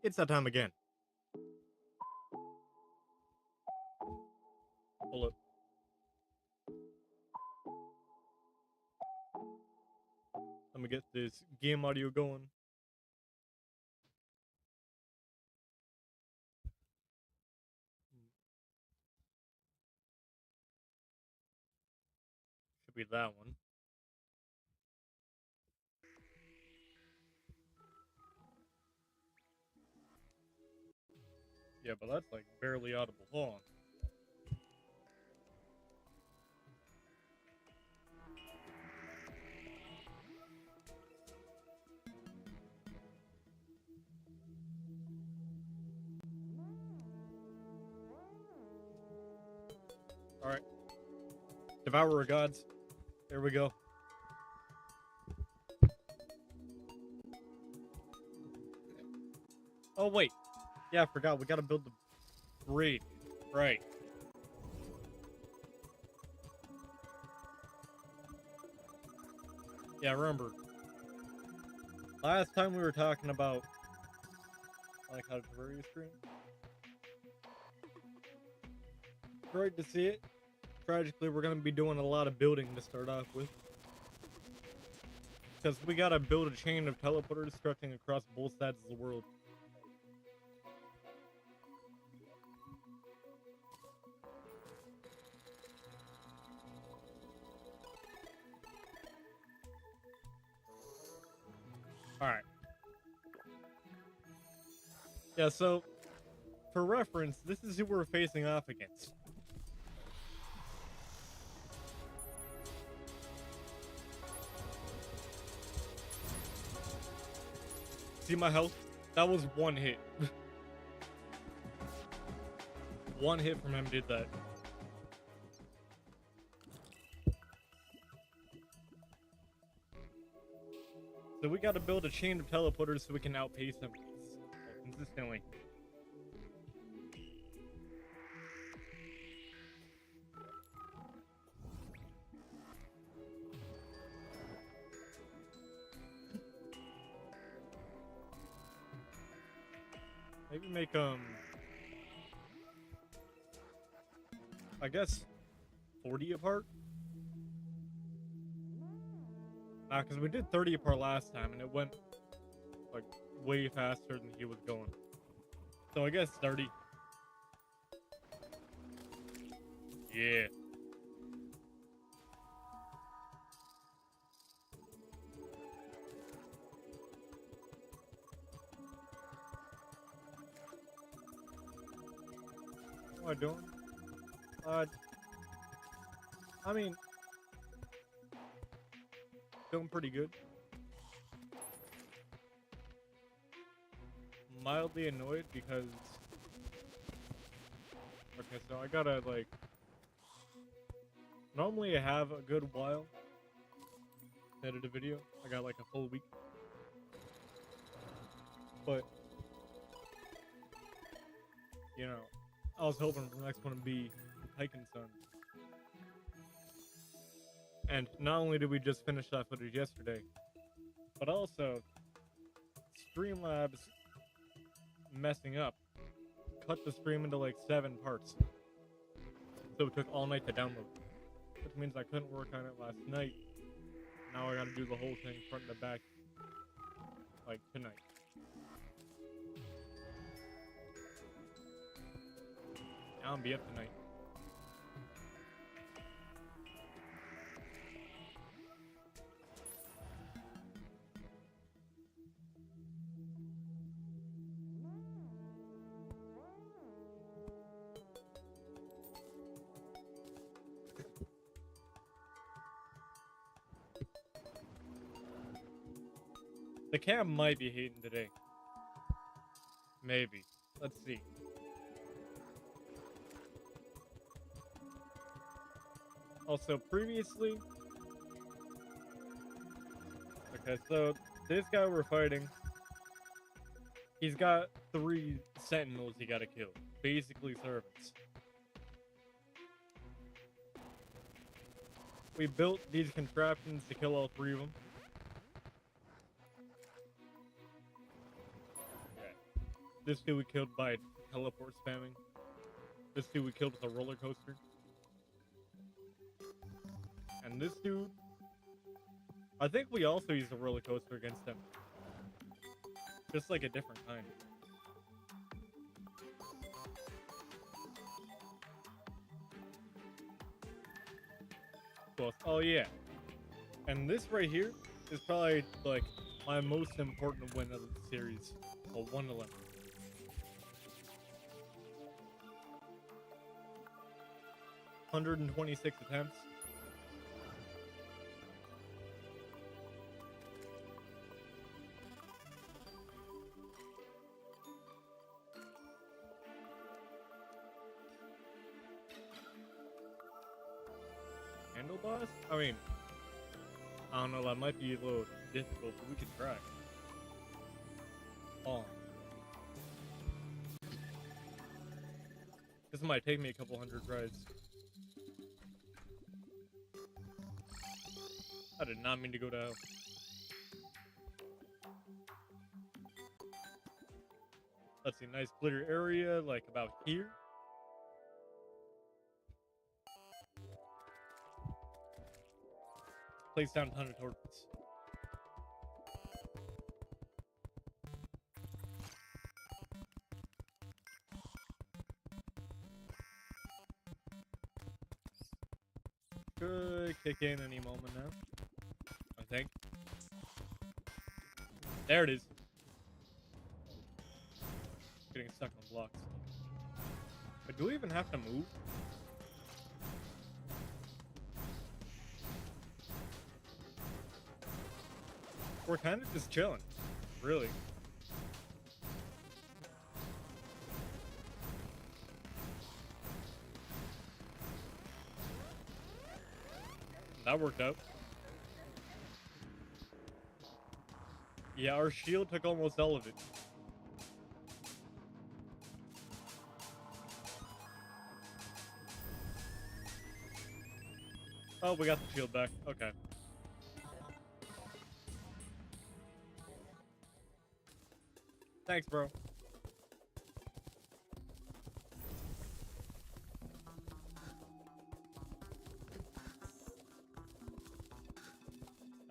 It's that time again. Hold up. Let me get this game audio going. Should be that one. Yeah, but that's like barely audible. Hold on. Alright. Devourer of Gods. There we go. Oh, wait. Yeah, I forgot. We gotta build the bridge. Right. Yeah, remember. Last time we were talking about like how to Terraria stream. Great to see it. Tragically, we're gonna be doing a lot of building to start off with. Because we gotta build a chain of teleporters stretching across both sides of the world. Alright. Yeah, so, for reference, this is who we're facing off against. See my health? That was one hit. One hit from him did that. So we gotta build a chain of teleporters so we can outpace them consistently. Maybe make I guess 40 apart? Nah, because we did 30 apart last time and it went like way faster than he was going. So I guess 30. Yeah. What am I doing? I mean, doing pretty good. Mildly annoyed because okay, so I gotta like normally I have a good while to edit a video. I got like a full week. But you know, I was hoping for the next one to be Hiking Sun. And not only did we just finish that footage yesterday, but also Streamlabs messing up cut the stream into like 7 parts. So it took all night to download. Which means I couldn't work on it last night. Now I gotta do the whole thing front to back like tonight. Now I'm be up tonight. The cam might be hating today. Maybe. Let's see. Also, previously... Okay, so this guy we're fighting, he's got 3 sentinels he gotta kill. Basically servants. We built these contraptions to kill all 3 of them. This dude we killed by teleport spamming. This dude we killed with a roller coaster. And this dude, I think we also used a roller coaster against him. Just like a different kind. Oh yeah. And this right here is probably like my most important win of the series. A 111. $126 attempts. Handle boss? I mean, I don't know, that might be a little difficult, but we could try. Oh. This might take me a couple hundred tries. I did not mean to go to hell. Let's see, nice glitter area, like about here. Place down a ton of torches. Could kick in any moment now, I think. There it is. Getting stuck on blocks. But do we even have to move? We're kind of just chilling, really. That worked out. Yeah, our shield took almost all of it. Oh, we got the shield back. Okay. Thanks, bro.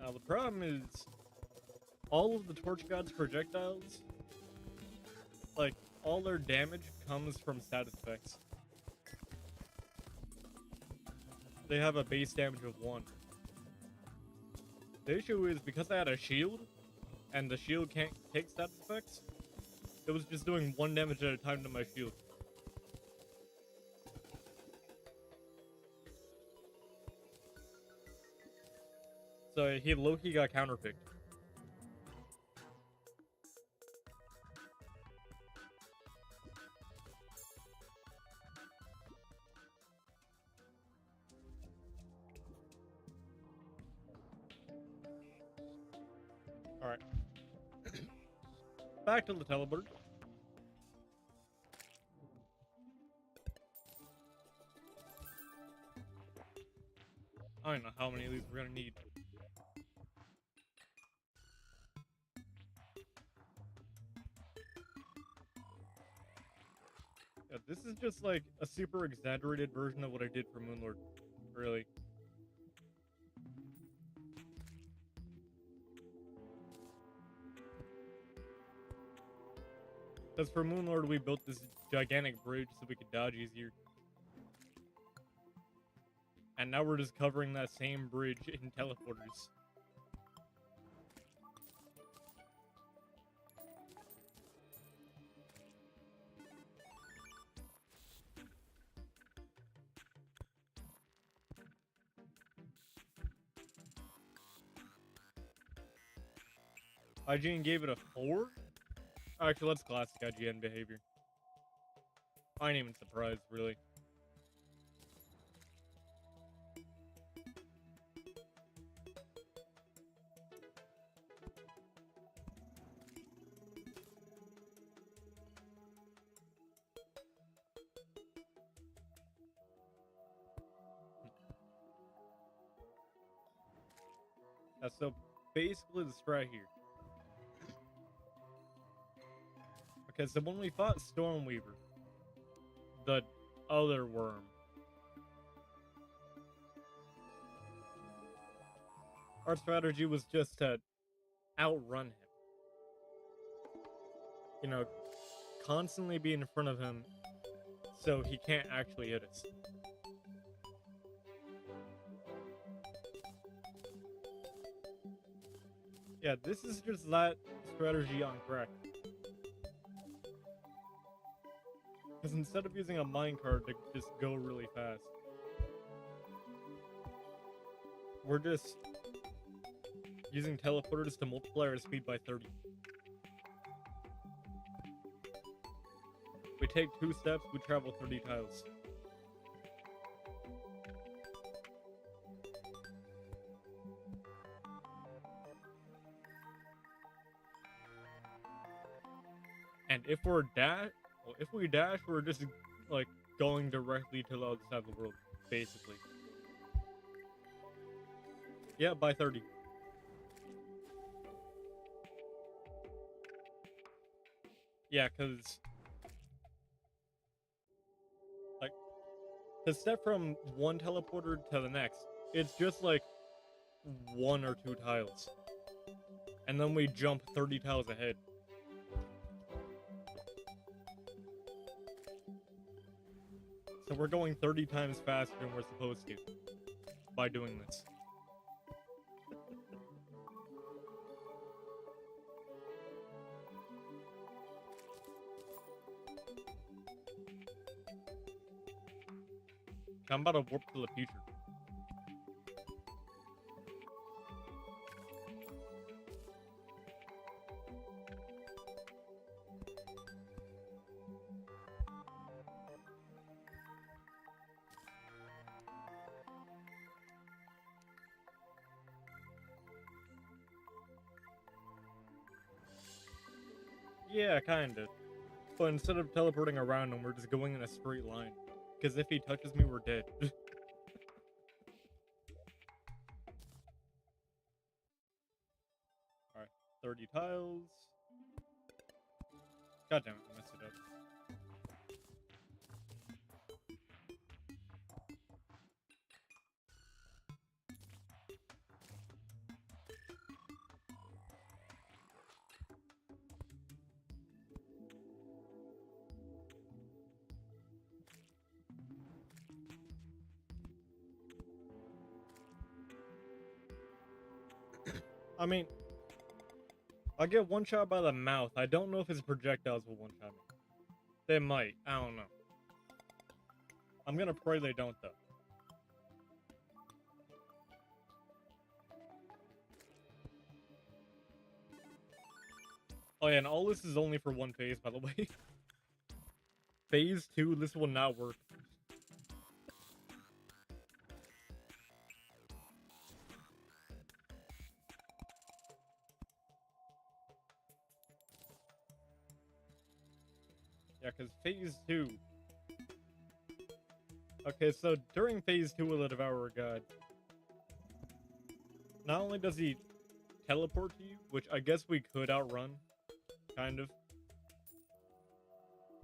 Now, the problem is, all of the Torch God's projectiles, like, all their damage comes from status effects. They have a base damage of 1. The issue is, because I had a shield, and the shield can't take status effects, it was just doing 1 damage at a time to my shield. So he low-key got counterpicked. Alright. Back to the teleport. I don't know how many of these we're gonna need. Yeah, this is just like a super exaggerated version of what I did for Moonlord. Really. Because for Moonlord, we built this gigantic bridge so we could dodge easier. And now we're just covering that same bridge in teleporters. IGN gave it a 4? Actually, that's classic IGN behavior. I ain't even surprised, really. So basically the strat here. Okay, so when we fought Stormweaver, the other worm, our strategy was just to outrun him. You know, constantly be in front of him so he can't actually hit us. Yeah, this is just that strategy on crack. Because instead of using a minecart to just go really fast, we're just using teleporters to multiply our speed by 30. We take 2 steps, we travel 30 tiles. And if we dash, we're just like going directly to the other side of the world, basically. Yeah, by 30. Yeah, because like to step from one teleporter to the next, it's just like 1 or 2 tiles. And then we jump 30 tiles ahead. So we're going 30 times faster than we're supposed to by doing this. I'm about to warp to the future. Yeah, kinda. But instead of teleporting around him, we're just going in a straight line. Because if he touches me, we're dead. Alright, 30 tiles. God damn it, I messed it up. I mean, I get one shot by the mouth. I don't know if his projectiles will one shot me. They might. I don't know. I'm gonna pray they don't, though. Oh yeah, and all this is only for one phase, by the way. Phase 2, this will not work. Yeah, because phase 2... Okay, so during phase 2 of the Devourer of God, not only does he teleport to you, which I guess we could outrun, kind of,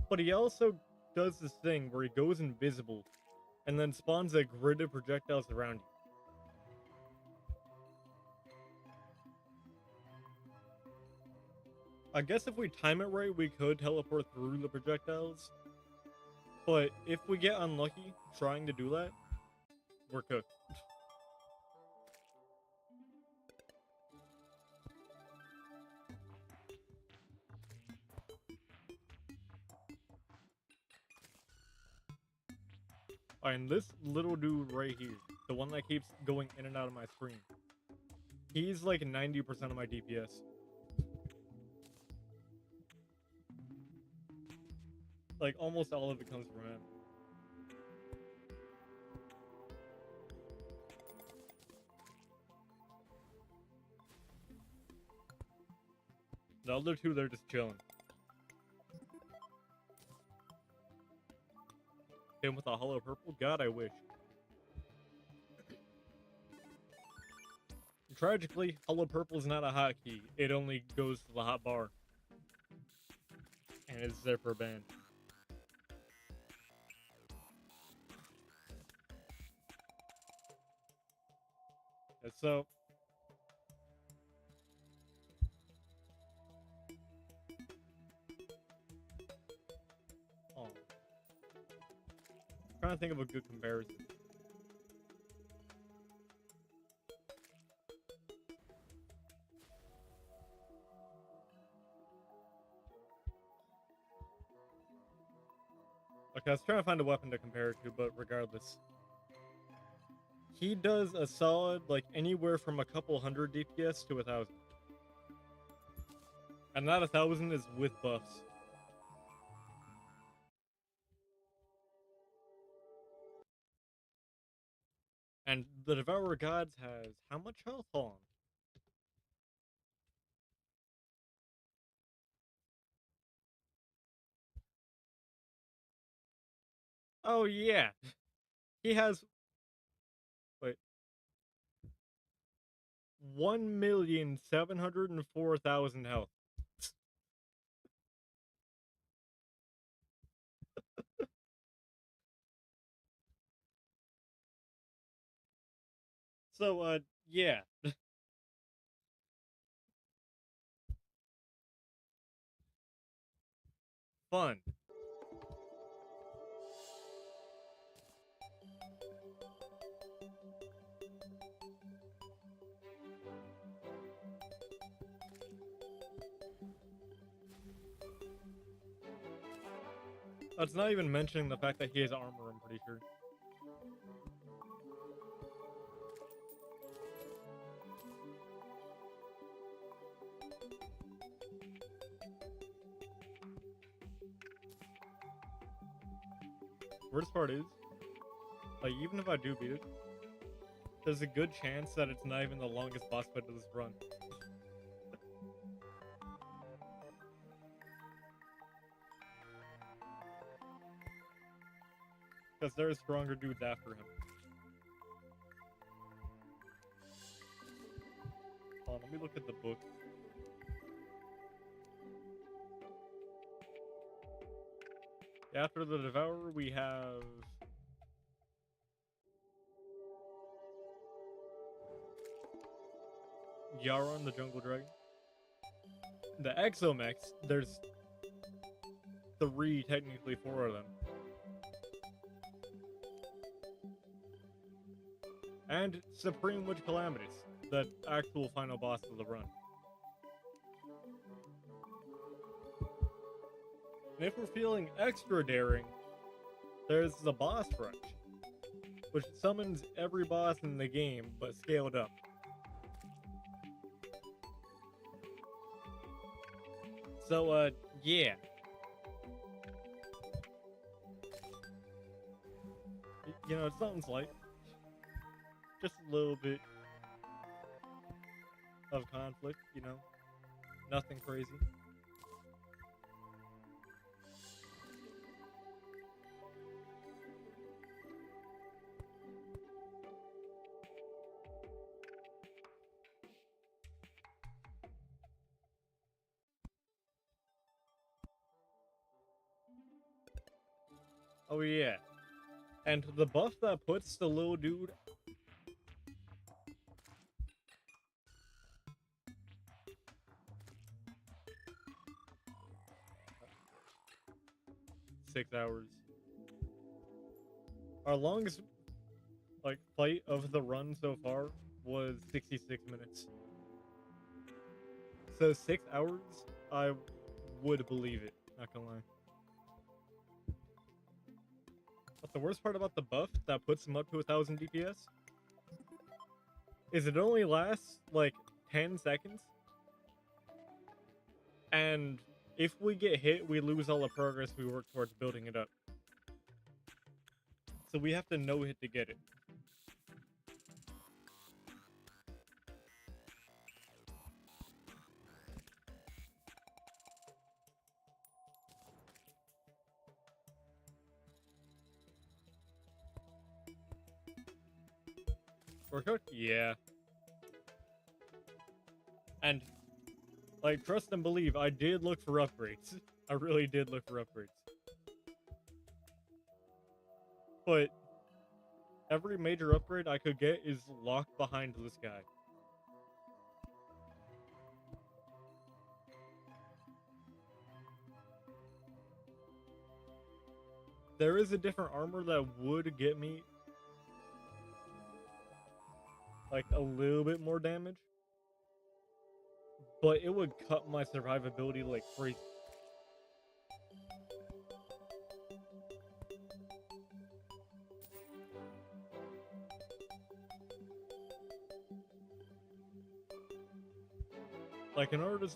but he also does this thing where he goes invisible and then spawns a grid of projectiles around you. I guess if we time it right, we could teleport through the projectiles, but if we get unlucky trying to do that, we're cooked. Alright, and this little dude right here, the one that keeps going in and out of my screen, he's like 90% of my DPS. Like, almost all of it comes from him. The other two, they're just chilling. Him with a hollow purple? God, I wish. Tragically, hollow purple is not a hotkey. It only goes to the hotbar. and its zipper band. And so, trying to think of a good comparison. Okay, I was trying to find a weapon to compare it to, but regardless. He does a solid, like, anywhere from a couple hundred DPS to 1,000. And that 1,000 is with buffs. And the Devourer Gods has how much health on? Oh yeah. He has wait 1,704,000 health. So yeah. Fun. That's not even mentioning the fact that he has armor, I'm pretty sure. Worst part is, like, even if I do beat it, there's a good chance that it's not even the longest boss fight of this run. Because there are stronger dudes after him. Hold on, let me look at the book. After the Devourer, we have Yaron, the Jungle Dragon. The Exomex, there's 3, technically 4 of them. And Supreme Witch Calamities, the actual final boss of the run. And if we're feeling extra daring, there's the boss rush, which summons every boss in the game, but scaled up. So, yeah. You know, something's light. Just a little bit of conflict, you know? Nothing crazy. Oh yeah. And the buff that puts the little dude (6 hours). Our longest fight of the run so far was 66 minutes. So 6 hours, I would believe it, not gonna lie. But the worst part about the buff that puts him up to 1,000 DPS is it only lasts like 10 seconds. And if we get hit, we lose all the progress we work towards building it up. So we have to no hit to get it. We're cooked? Yeah. And, like, trust and believe, I did look for upgrades. I really did look for upgrades. But every major upgrade I could get is locked behind this guy. There is a different armor that would get me like a little bit more damage, but it would cut my survivability like crazy. Like in order to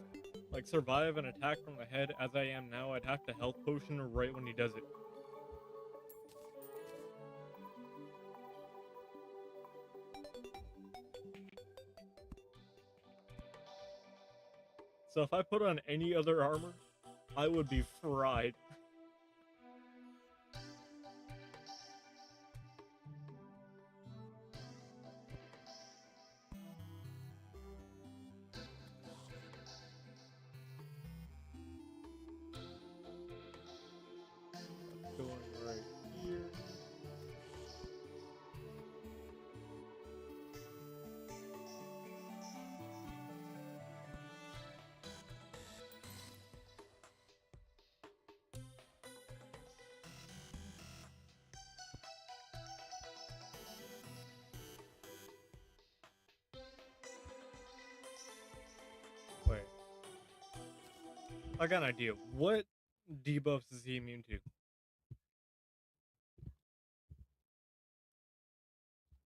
like survive an attack from the head as I am now, I'd have to health potion right when he does it. So if I put on any other armor, I would be fried. Going right here. Wait. I got an idea. What debuffs is he immune to?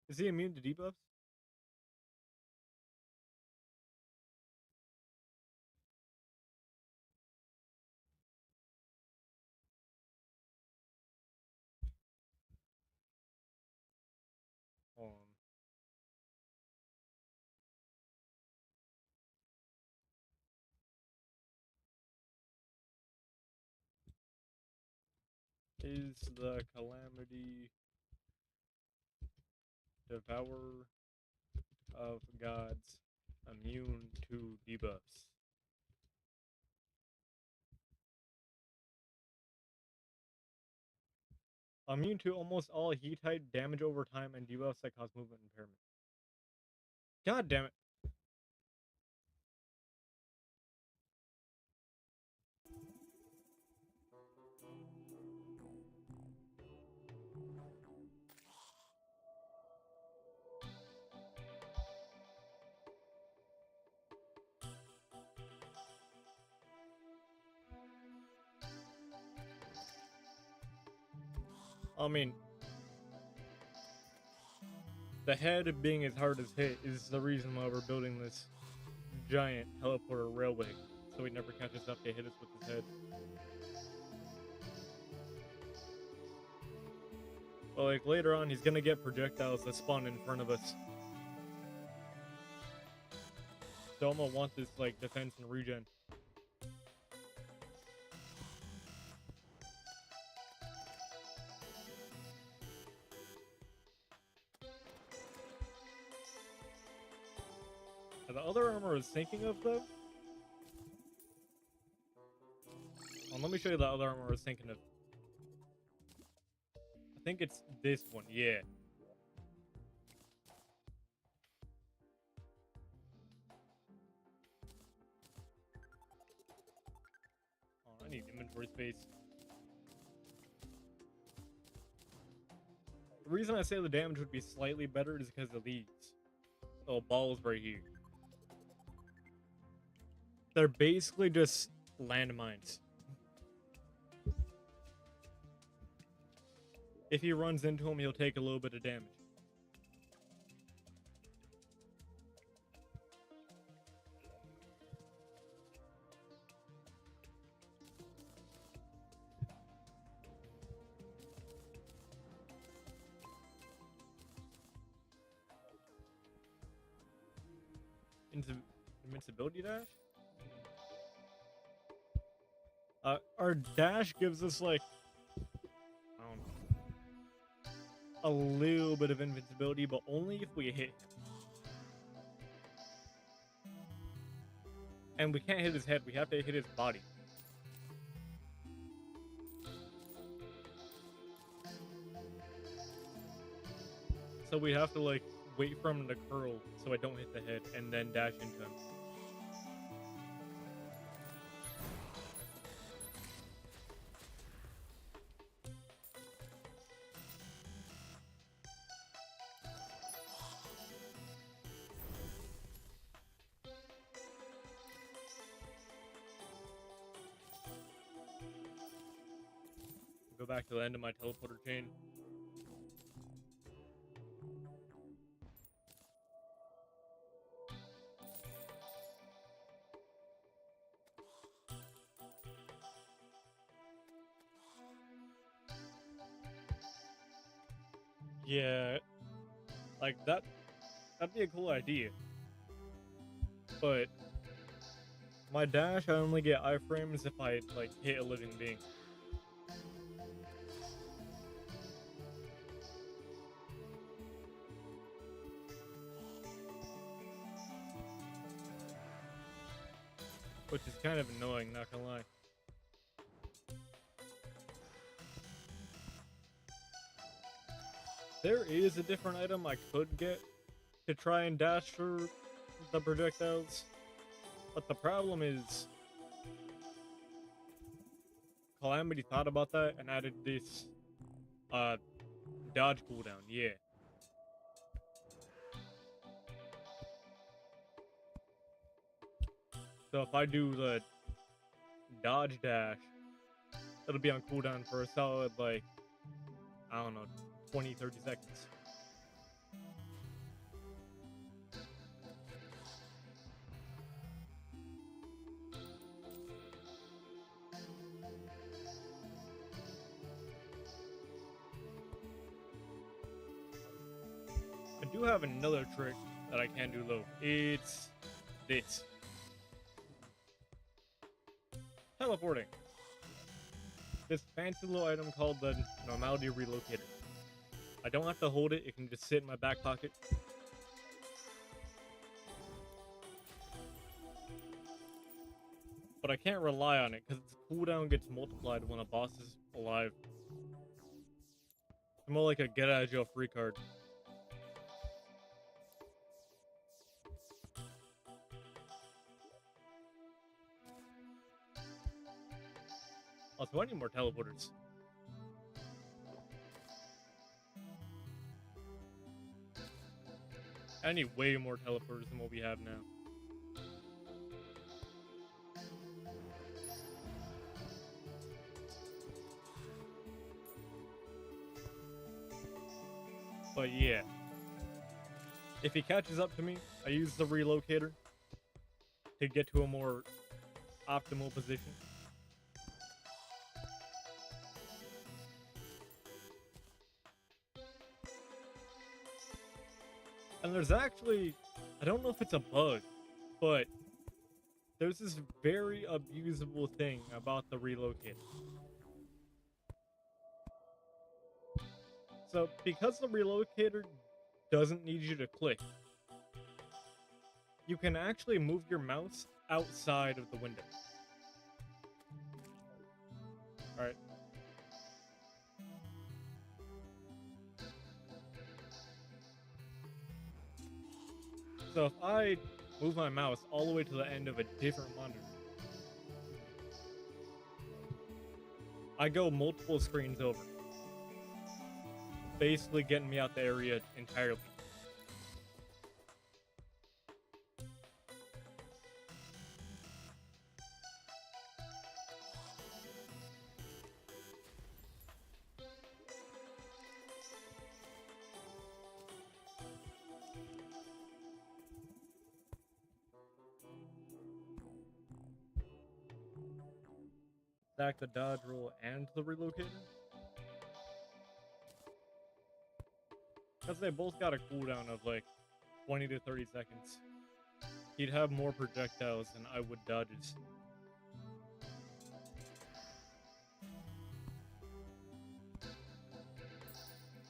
Is he immune to debuffs? Hold on. Is the Calamity Devourer of Gods immune to debuffs? Immune to almost all heat type damage over time and debuffs that cause movement impairment. God damn it. I mean, the head being as hard as hit is the reason why we're building this giant teleporter railway, so he never catches up to hit us with his head. But like later on, he's gonna get projectiles that spawn in front of us. So I'm gonna want this like defense and regen. Now, the other armor I was thinking of though. Well, let me show you the other armor I was thinking of. I think it's this one, yeah. Oh, I need inventory space. The reason I say the damage would be slightly better is because of these little balls right here. They're basically just landmines. If he runs into him, he'll take a little bit of damage. Invincibility dash? Our dash gives us like, I don't know, a little bit of invincibility, but only if we hit him. And we can't hit his head, we have to hit his body. So we have to like wait for him to curl so I don't hit the head and then dash into him. Go back to the end of my teleporter chain. Yeah, like that'd be a cool idea. But my dash, I only get iframes if I like hit a living being. Which is kind of annoying, not gonna lie. There is a different item I could get to try and dash through the projectiles, but the problem is Calamity thought about that and added this dodge cooldown. Yeah. So if I do the dodge dash, it'll be on cooldown for a solid, like, I don't know, 20-30 seconds. I do have another trick that I can do though. It's this. Teleporting. This fancy little item called the Normality Relocator. I don't have to hold it, it can just sit in my back pocket. But I can't rely on it because its cooldown gets multiplied when a boss is alive. It's more like a get out of jail free card. Also, I need more teleporters. I need way more teleporters than what we have now. But yeah. If he catches up to me, I use the relocator to get to a more optimal position. And there's actually, I don't know if it's a bug, but there's this very abusable thing about the relocator. So, because the relocator doesn't need you to click, you can actually move your mouse outside of the window. Alright. So if I move my mouse all the way to the end of a different monitor, I go multiple screens over, basically getting me out the area entirely. Stack the dodge roll and the relocator? Because they both got a cooldown of like 20 to 30 seconds. He'd have more projectiles than I would dodges.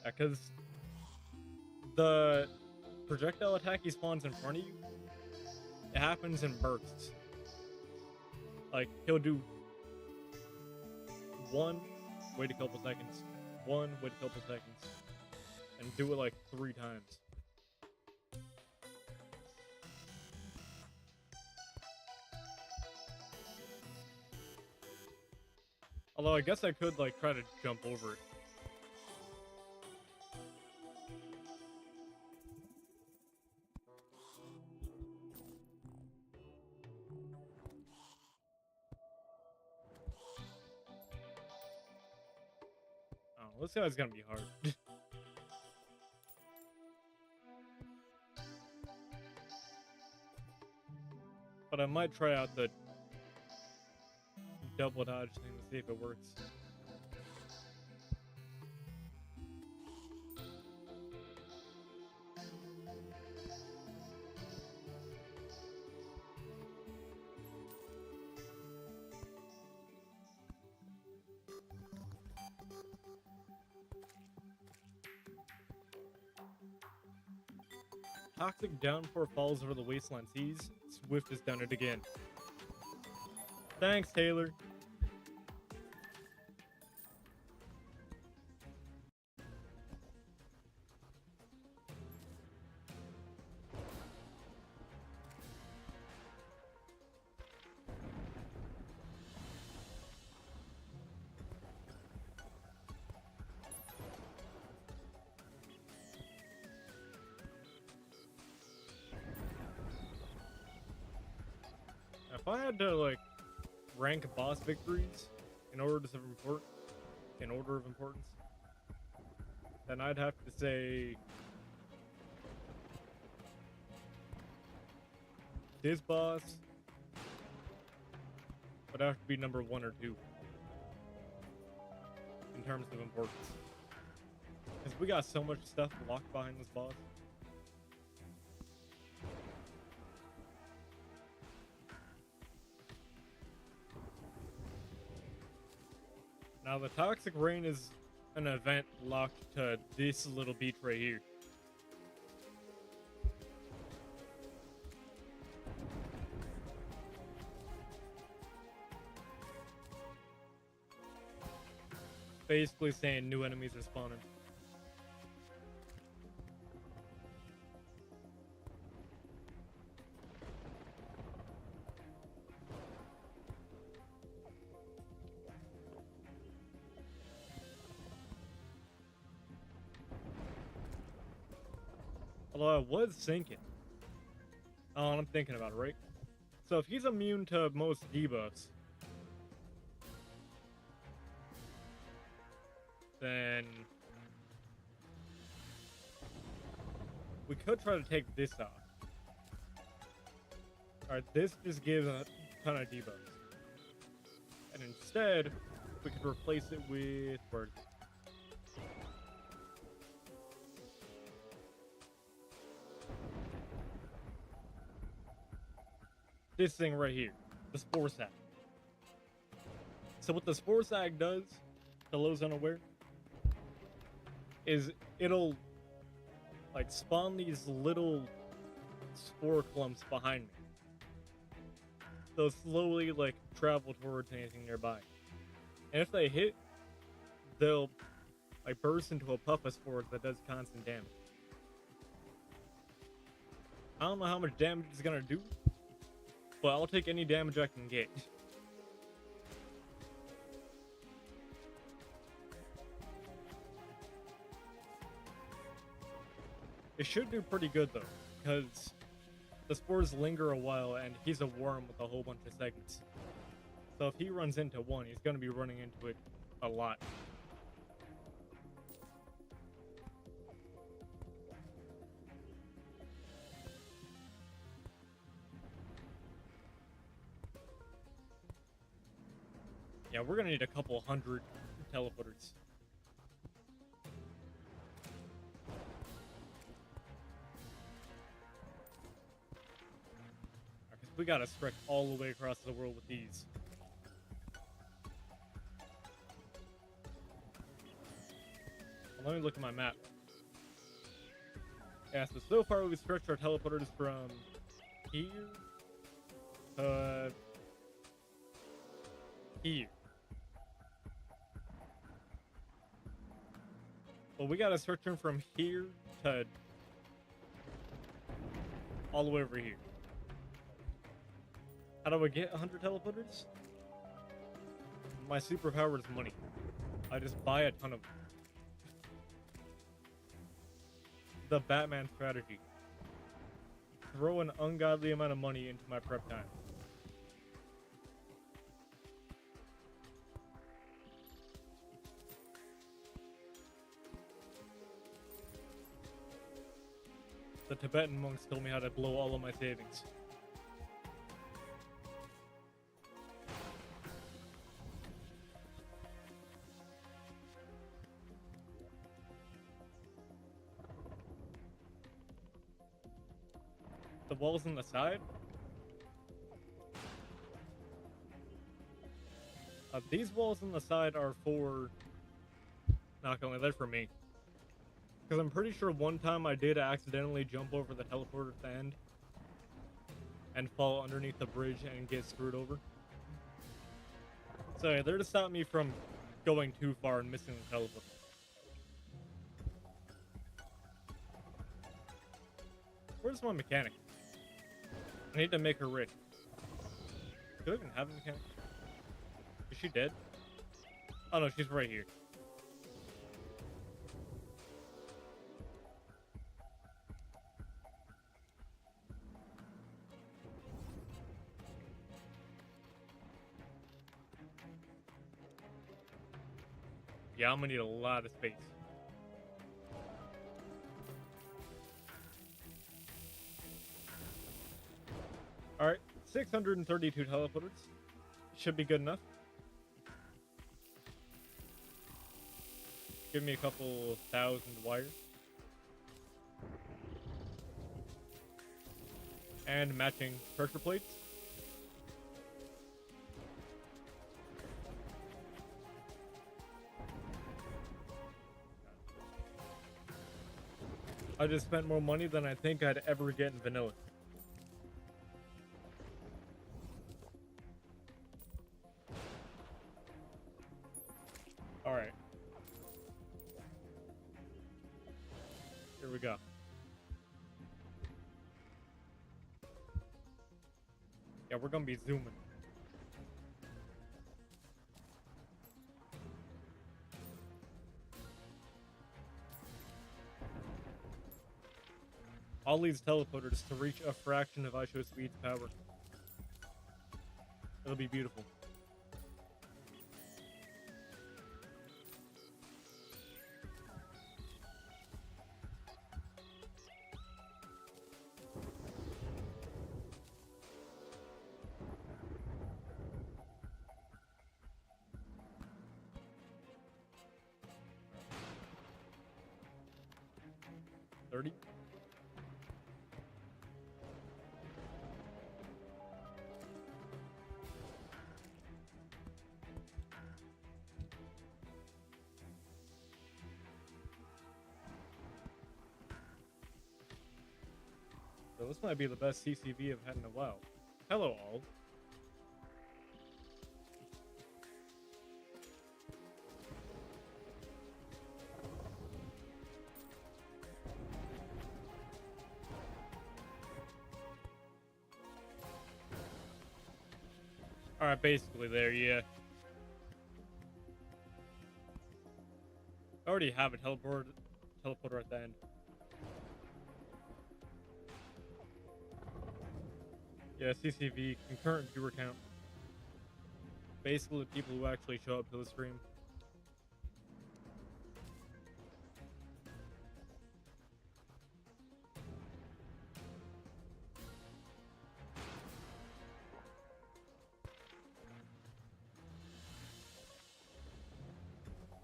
Because the projectile attack he spawns in front of you, it happens in bursts. Like, he'll do one, wait a couple seconds, one, wait a couple seconds, and do it like 3 times. Although I guess I could like try to jump over it. Oh, this guy's gonna be hard. But I might try out the double dodge thing to see if it works. Toxic downpour falls over the wasteland seas. Swift has done it again. Thanks, Taylor. If I had to like rank boss victories in order of importance, then I'd have to say this boss would have to be number 1 or 2 in terms of importance. Because we got so much stuff locked behind this boss. Now the Toxic Rain is an event locked to this little beach right here. Basically saying new enemies are spawning. Although I was thinking. Oh, I'm thinking about it, right? So if he's immune to most debuffs, then we could try to take this off. Alright, this just gives a ton of debuffs. And instead, we could replace it with... Where? This thing right here, the Spore Sac. So what the Spore Sac does, to those unaware, is it'll like spawn these little spore clumps behind me. They'll slowly like travel towards anything nearby. And if they hit, they'll like burst into a puff of spores that does constant damage. I don't know how much damage it's gonna do, but I'll take any damage I can get. It should do pretty good though, because the spores linger a while and he's a worm with a whole bunch of segments. So if he runs into one, he's going to be running into it a lot. Yeah, we're going to need a couple hundred teleporters. We gotta stretch all the way across the world with these. Well, let me look at my map. Yeah, so far we've stretched our teleporters from here to here. Well, we gotta search him from here to all the way over here. How do I get 100 teleporters? My superpower is money. I just buy a ton of them. The Batman strategy. Throw an ungodly amount of money into my prep time. The Tibetan monks told me how to blow all of my savings. The walls on the side? These walls on the side are for... Not gonna, they're for me. Because I'm pretty sure one time I did accidentally jump over the teleporter at the end and fall underneath the bridge and get screwed over. So yeah, they're to stop me from going too far and missing the teleporter. Where's my mechanic? I need to make her rich. Do I even have a mechanic? Is she dead? Oh no, she's right here. Yeah, I'm gonna need a lot of space. Alright, 632 teleporters. Should be good enough. Give me a couple thousand wires. And matching pressure plates. I just spent more money than I think I'd ever get in vanilla. Alright. Here we go. Yeah, we're gonna be zooming. All these teleporters to reach a fraction of ISO speed's power. It'll be beautiful. $30. So this might be the best CCV I've had in a while. Hello, all. Alright, basically there, yeah. I already have a teleporter at the end. Yeah, CCV, concurrent viewer count. Basically the people who actually show up to the stream.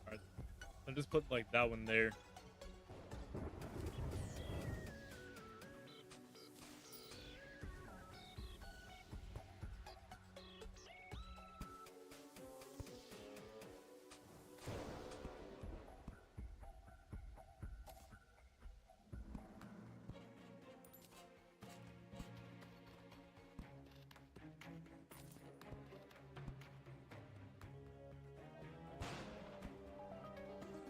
Alright, I'll just put like that one there.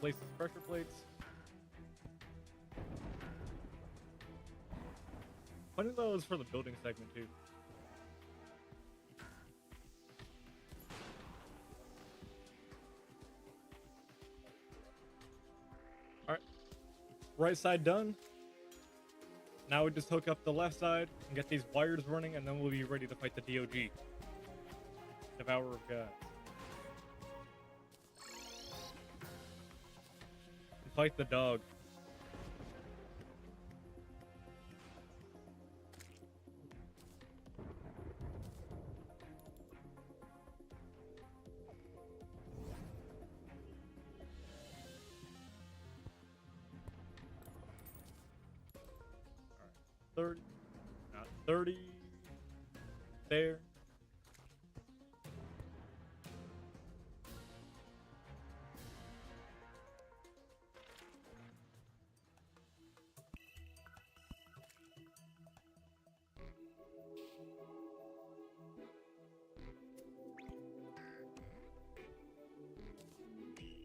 Place the pressure plates. $20 for the building segment too. Alright. Right side done. Now we just hook up the left side and get these wires running, and then we'll be ready to fight the DOG. Devourer of Guac. And fight the dog. Alright. 30. Not 30. There.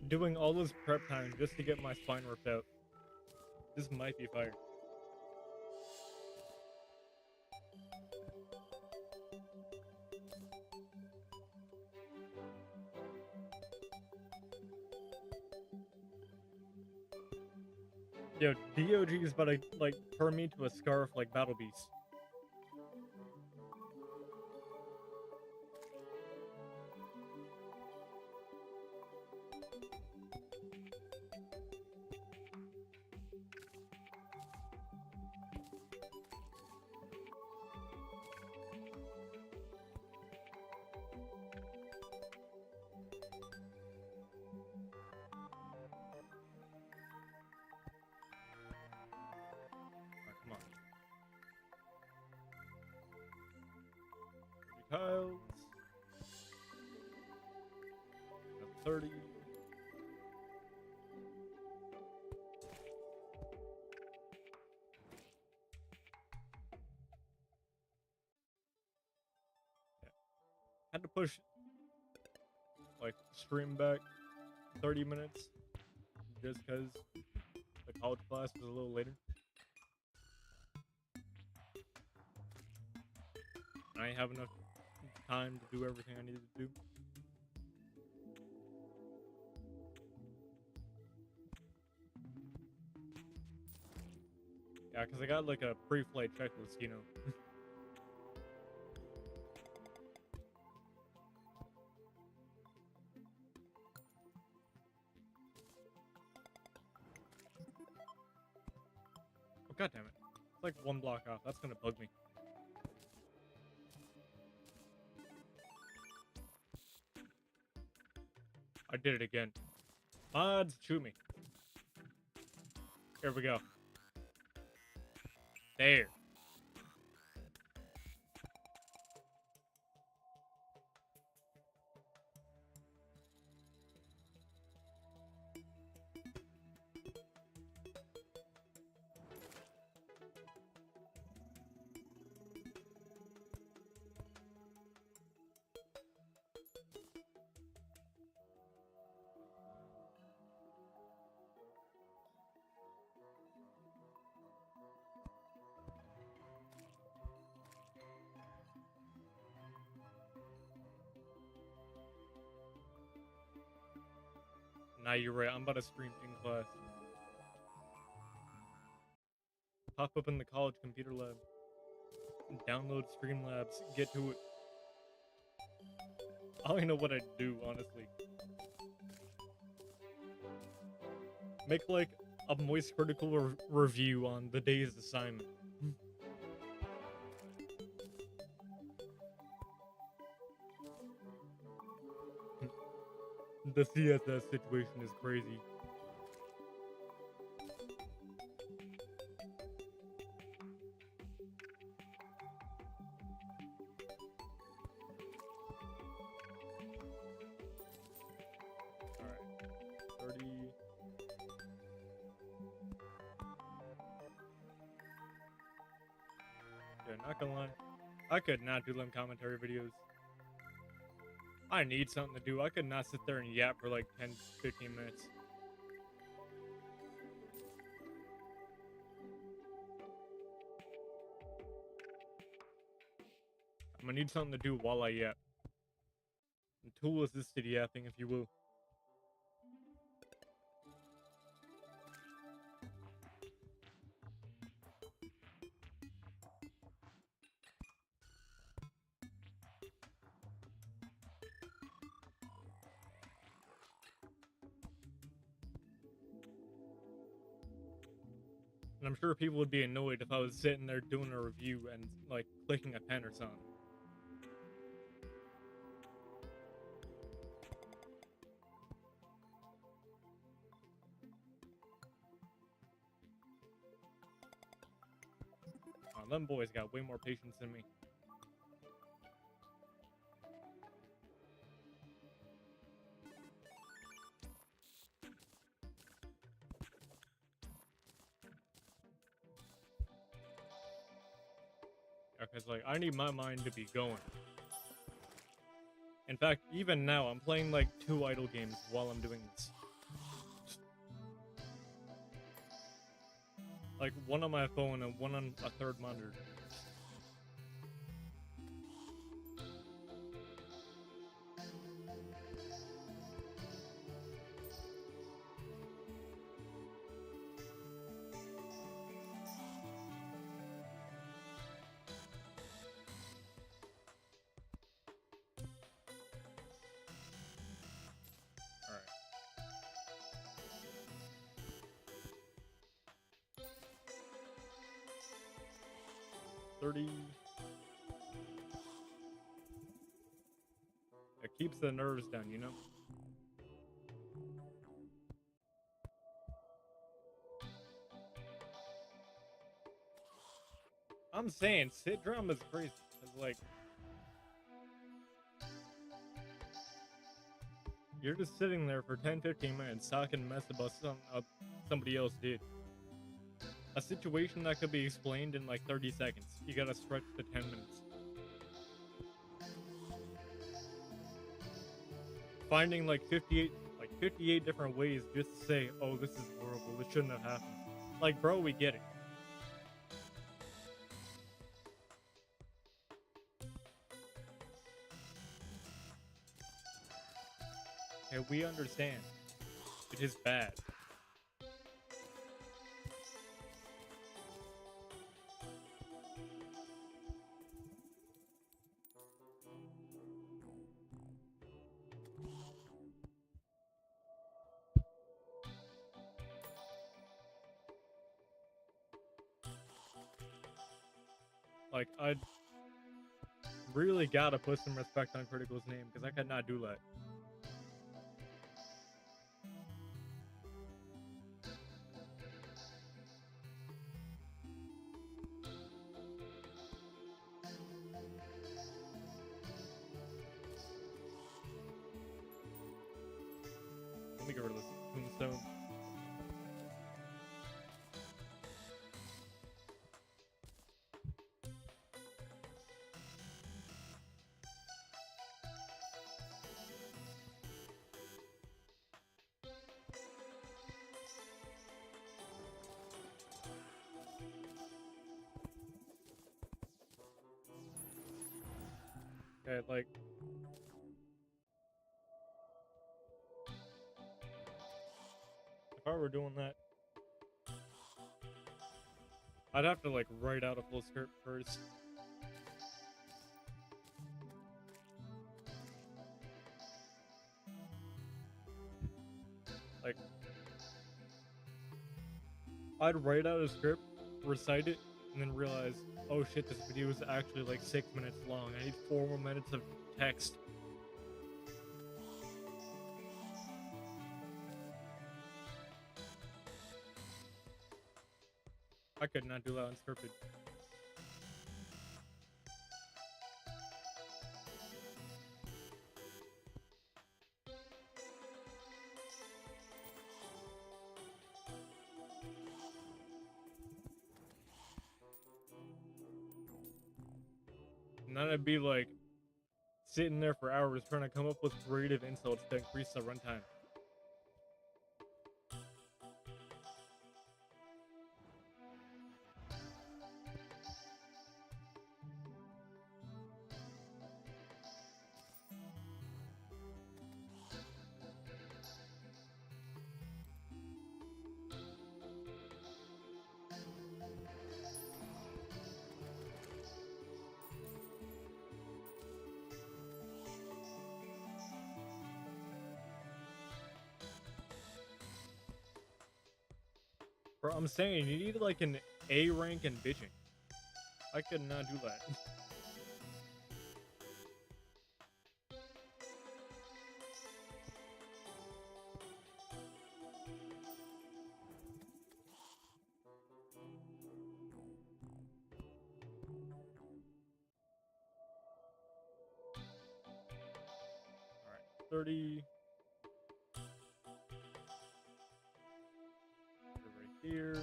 Doing all this prep time just to get my spine ripped out. This might be fire. Yo, DOG is about to, like, turn me into a scarf like Battle Beast. Tiles. 30. Yeah. Had to push like stream back 30 minutes just because the college class was a little later. I didn't have enough time to do everything I needed to do. Yeah, because I got like a pre-flight checklist, you know. Oh, god damn it. It's like one block off. That's gonna bug me. I did it again. Mods, chew me. Here we go. There. Nah, you're right. I'm about to stream in class. Pop up in the college computer lab. Download Streamlabs. Get to it. I don't even know what I'd do, honestly. Make like a moist critical review on the day's assignment. The CSS situation is crazy. Alright. 30. Yeah, not gonna lie. I could not do them commentary videos. I need something to do. I could not sit there and yap for like 10, 15 minutes. I'm gonna need something to do while I yap. Tool assisted yapping, if you will. And I'm sure people would be annoyed if I was sitting there doing a review and, like, clicking a pen or something. Oh, them boys got way more patience than me. Because, like, I need my mind to be going. In fact, even now, I'm playing, like, 2 idle games while I'm doing this. Like, one on my phone and one on a third monitor. Alright. 30. It keeps the nerves down, you know? I'm saying, sit drama's crazy. It's like, you're just sitting there for 10-15 minutes talking mess about somebody else did. A situation that could be explained in like 30 seconds. You gotta stretch to 10 minutes. Finding like 58 different ways just to say, oh, this is horrible, this shouldn't have happened. Like, bro, we get it. Okay, we understand. It is bad. Like, I really gotta put some respect on Critical's name, because I could not do that. Let me get rid of this tombstone. Okay, like, if I were doing that, I'd have to like write out a full script first. Like, I'd write out a script, recite it, and then realize, oh shit, this video is actually like 6 minutes long. I need 4 more minutes of text. I could not do that unscripted. And then I'd be like sitting there for hours trying to come up with creative insults to increase the runtime. Bro, I'm saying you need like an A rank in bitching. I could not do that. Alright, 30. Right here.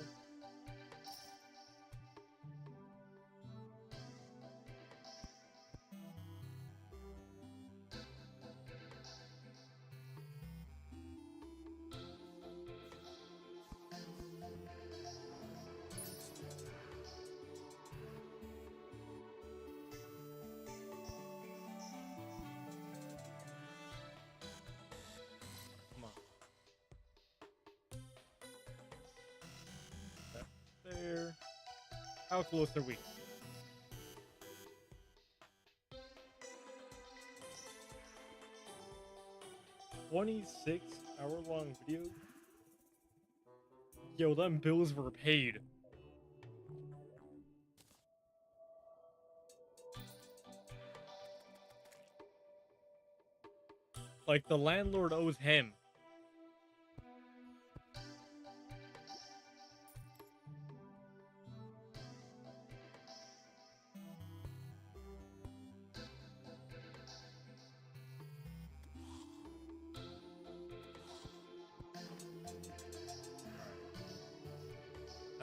Come on. That's there. How close are we? $26-hour-long video? Yo, them bills were paid. Like, the landlord owes him.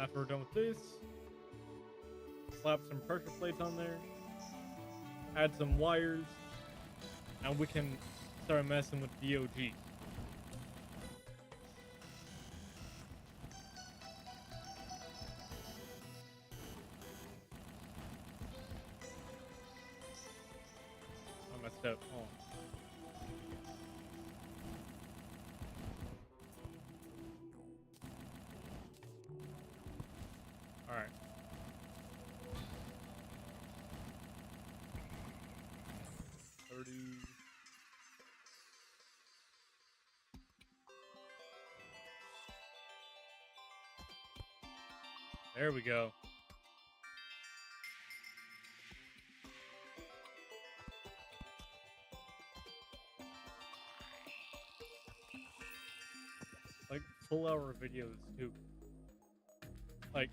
After we're done with this, slap some pressure plates on there, add some wires, and we can start messing with DOG. I messed up. Oh. Alright. There we go. Like full hour videos too. Like,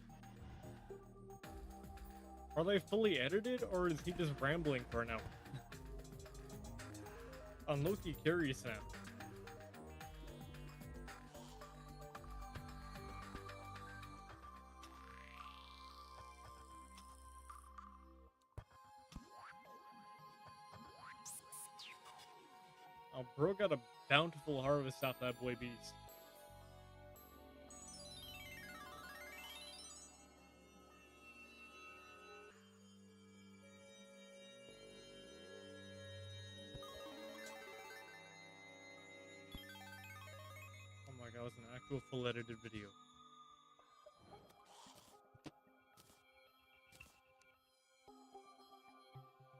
are they fully edited or is he just rambling for an hour? I'm low-key curious now. Oh, bro got a bountiful harvest off that boy beast. Oh my god, it's an actual full edited video.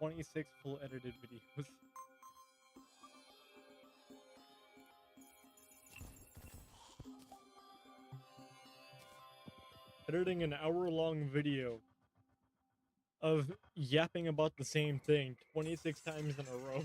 $26 full edited videos. Editing an hour-long video of yapping about the same thing 26 times in a row.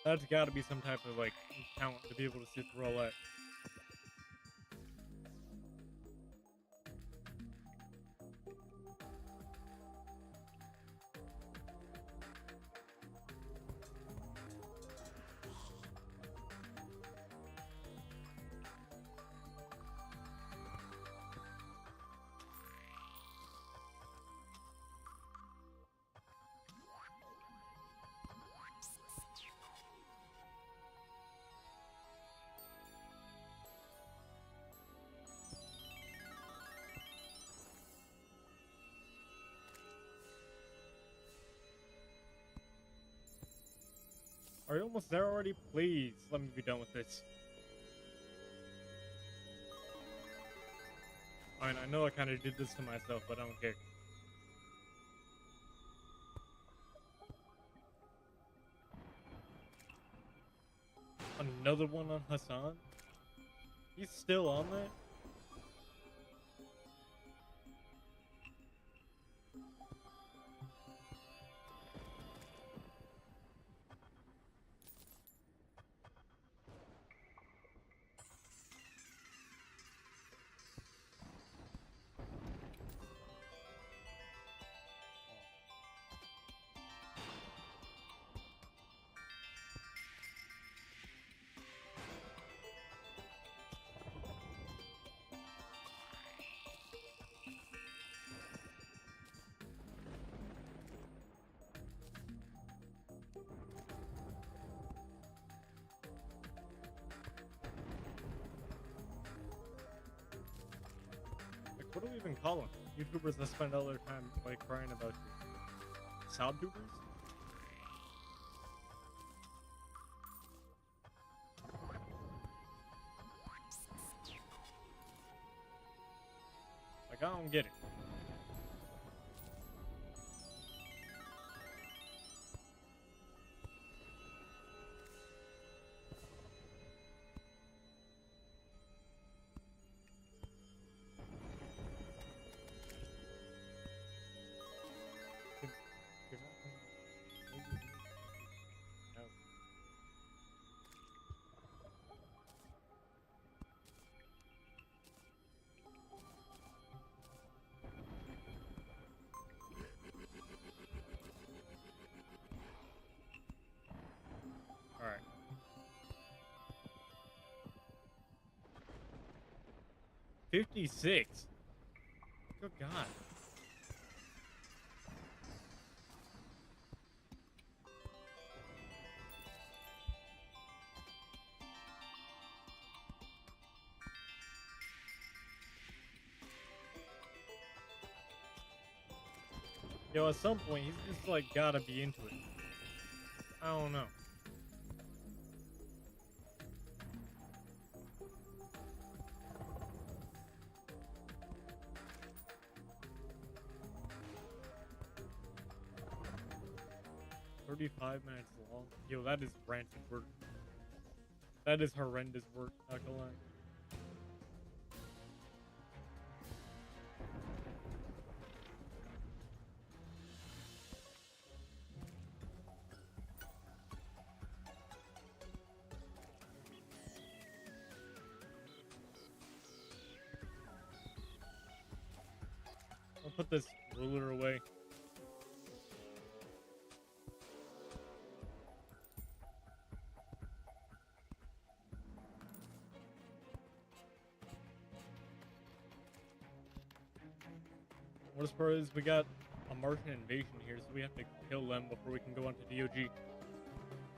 That's gotta be some type of, like, talent to be able to sit through all that. Are you almost there already? Please, let me be done with this. I fine. I know I kind of did this to myself, but I don't care. Another one on Hassan? He's still on there? What do we even call them? YouTubers that spend all their time like crying about you. Soundtubers? Like, I don't get it. Alright. $56. Good God. Yo, at some point, he's just like gotta be into it. I don't know. $35 minutes long. Yo, that is rancid work. That is horrendous work, not gonna lie. I'll put this ruler away. Worst part is we got a Martian invasion here, so we have to kill them before we can go on to DOG.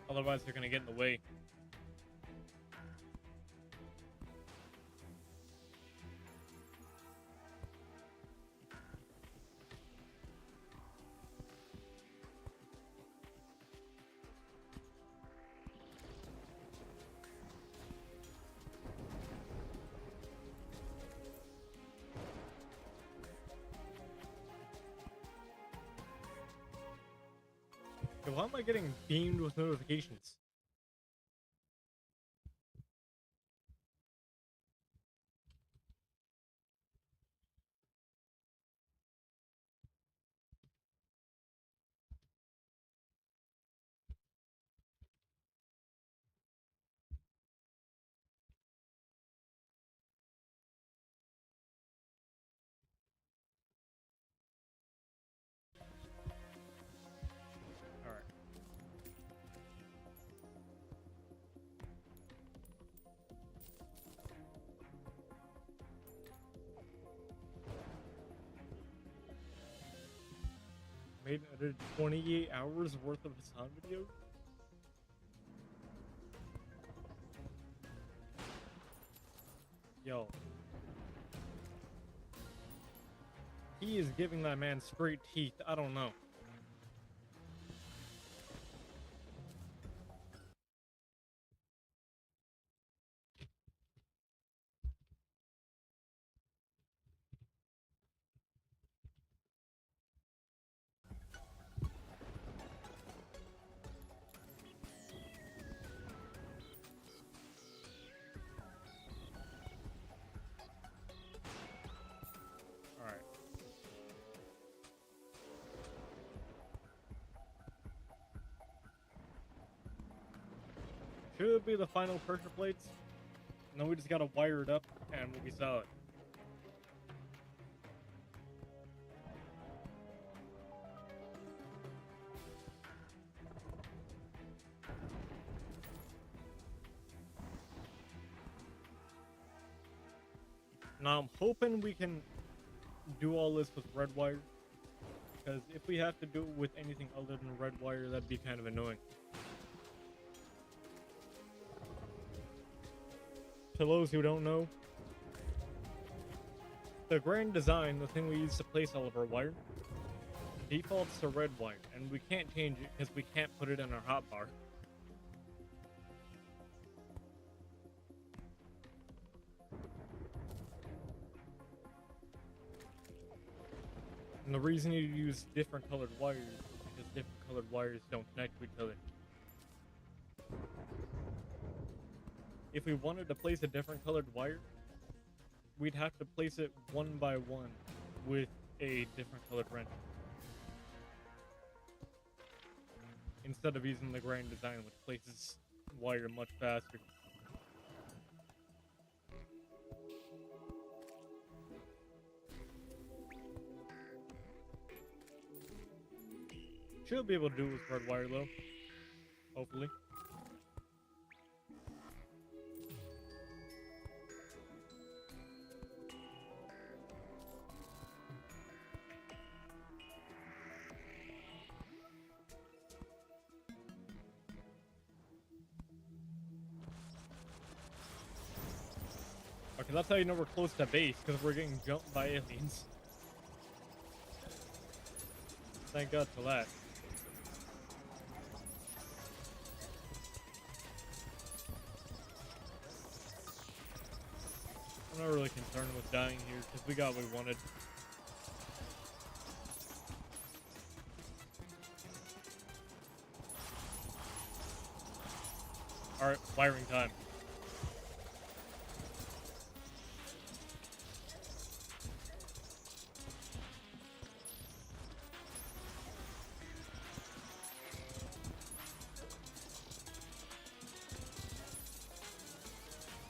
Otherwise, they're gonna get in the way. Yo, how am I getting beamed with notifications? Alright. Made another 28 hours worth of Hassan videos? Yo. He is giving that man straight teeth. I don't know. should be the final pressure plates. And then we just gotta wire it up and we'll be solid. Now I'm hoping we can do all this with red wire, because if we have to do it with anything other than red wire, that'd be kind of annoying. To those who don't know, the grand design, the thing we use to place all of our wire, defaults to red wire, and we can't change it because we can't put it in our hotbar. And the reason you use different colored wires is because different colored wires don't connect to each other. If we wanted to place a different colored wire, we'd have to place it one by one with a different colored wrench, instead of using the grand design, which places wire much faster. Should be able to do it with red wire though, hopefully. Okay, that's how you know we're close to base, because we're getting jumped by aliens. Thank God for that. I'm not really concerned with dying here, because we got what we wanted. Alright, wiring time.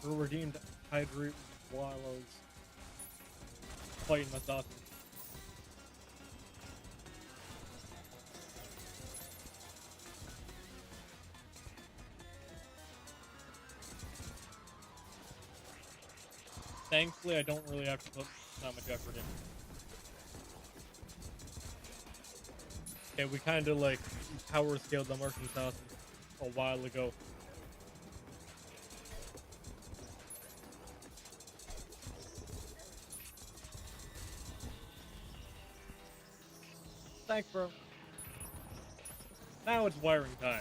We're redeemed hydrate while I was fighting the sausage. Thankfully, I don't really have to put that much effort in. Okay, we kind of like power scaled the Martian sausage a while ago. Thanks, bro. Now it's wiring time.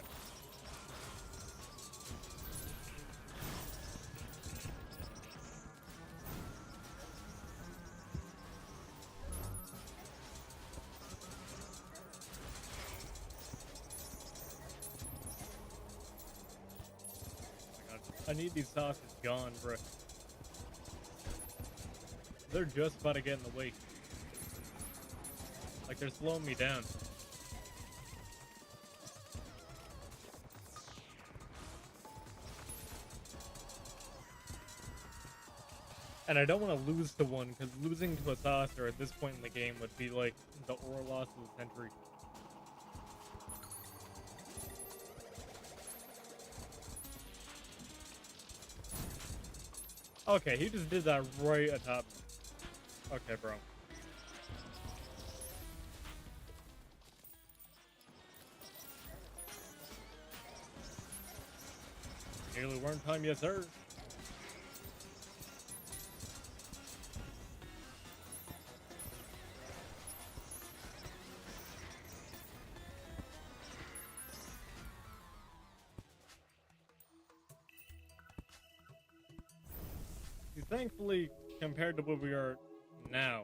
I need these sauces gone, bro. They're just about to get in the way. Like, they're slowing me down. And I don't want to lose to one, because losing to a saucer at this point in the game would be like the oral loss of the century. Okay, he just did that right atop me. Okay, bro. Nearly worm time, yes sir. Thankfully, compared to what we are now,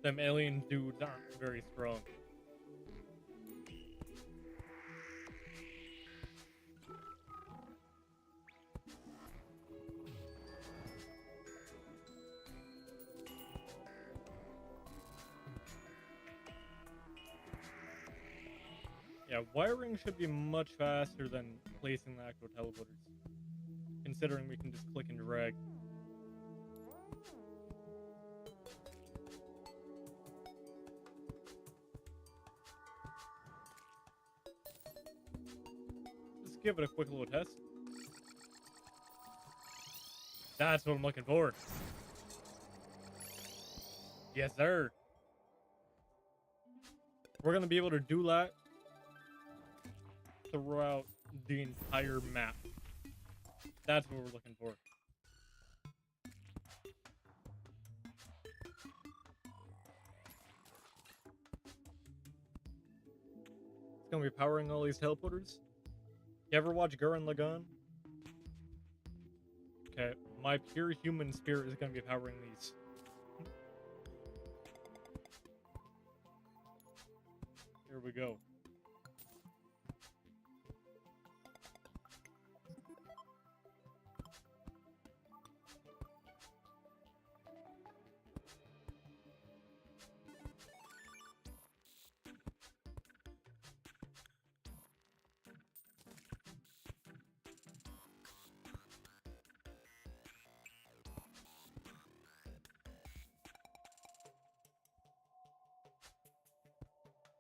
them alien dudes aren't very strong. Yeah, wiring should be much faster than placing the actual teleporters. considering we can just click and drag. Let's give it a quick little test. That's what I'm looking for. Yes, sir. We're going to be able to do that throughout the entire map. That's what we're looking for. It's going to be powering all these teleporters. You ever watch Gurren Lagann? Okay, my pure human spirit is going to be powering these. Here we go.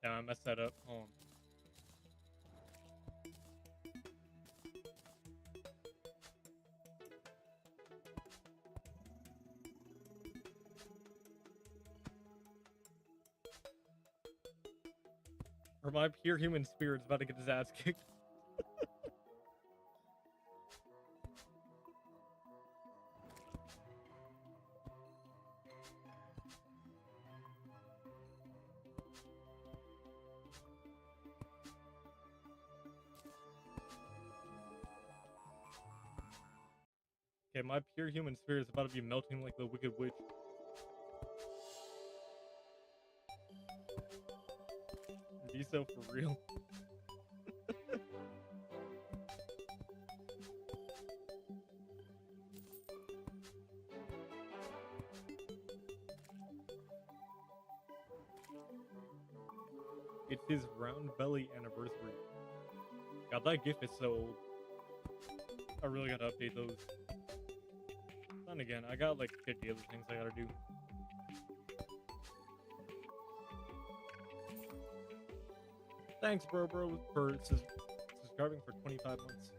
Damn, I messed that up. Hold on. Or my pure human spirit's about to get his ass kicked. Okay, my pure human spirit is about to be melting like the Wicked Witch. Be so for real. It's his round belly anniversary. God, that gif is so old. I really gotta update those. Then again, I got like 50 other things I gotta do. Thanks, bro, for subscribing for 25 months.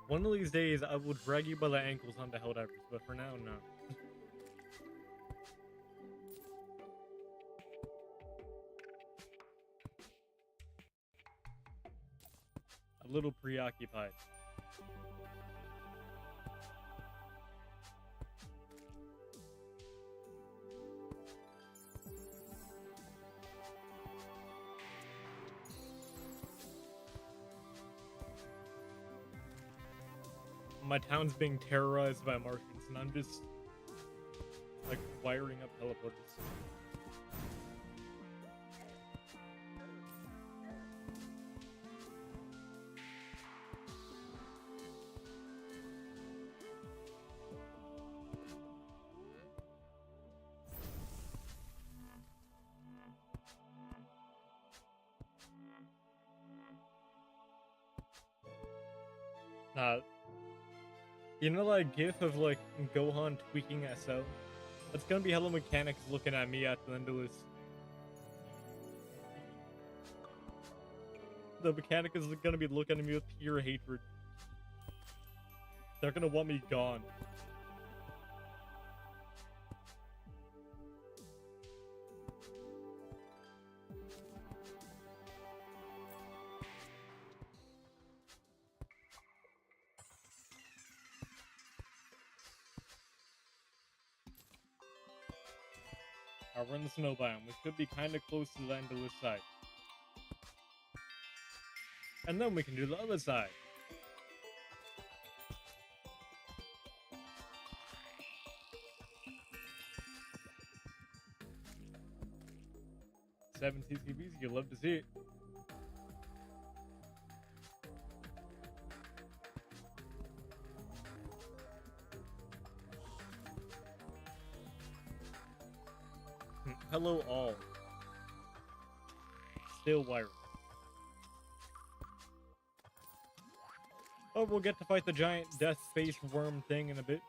One of these days, I will drag you by the ankles onto Helldivers, but for now, no. A little preoccupied. My town's being terrorized by Martians, and I'm just like wiring up teleporters. You know that gif of like Gohan tweaking SL? That's gonna be Hello Mechanics looking at me at the end of this. The mechanic is gonna be looking at me with pure hatred. They're gonna want me gone. We're in the snow biome. We should be kind of close to the end of this side. And then we can do the other side. Seven CCBs, you'd love to see it. Hello all. Still wired. Oh, we'll get to fight the giant death space worm thing in a bit.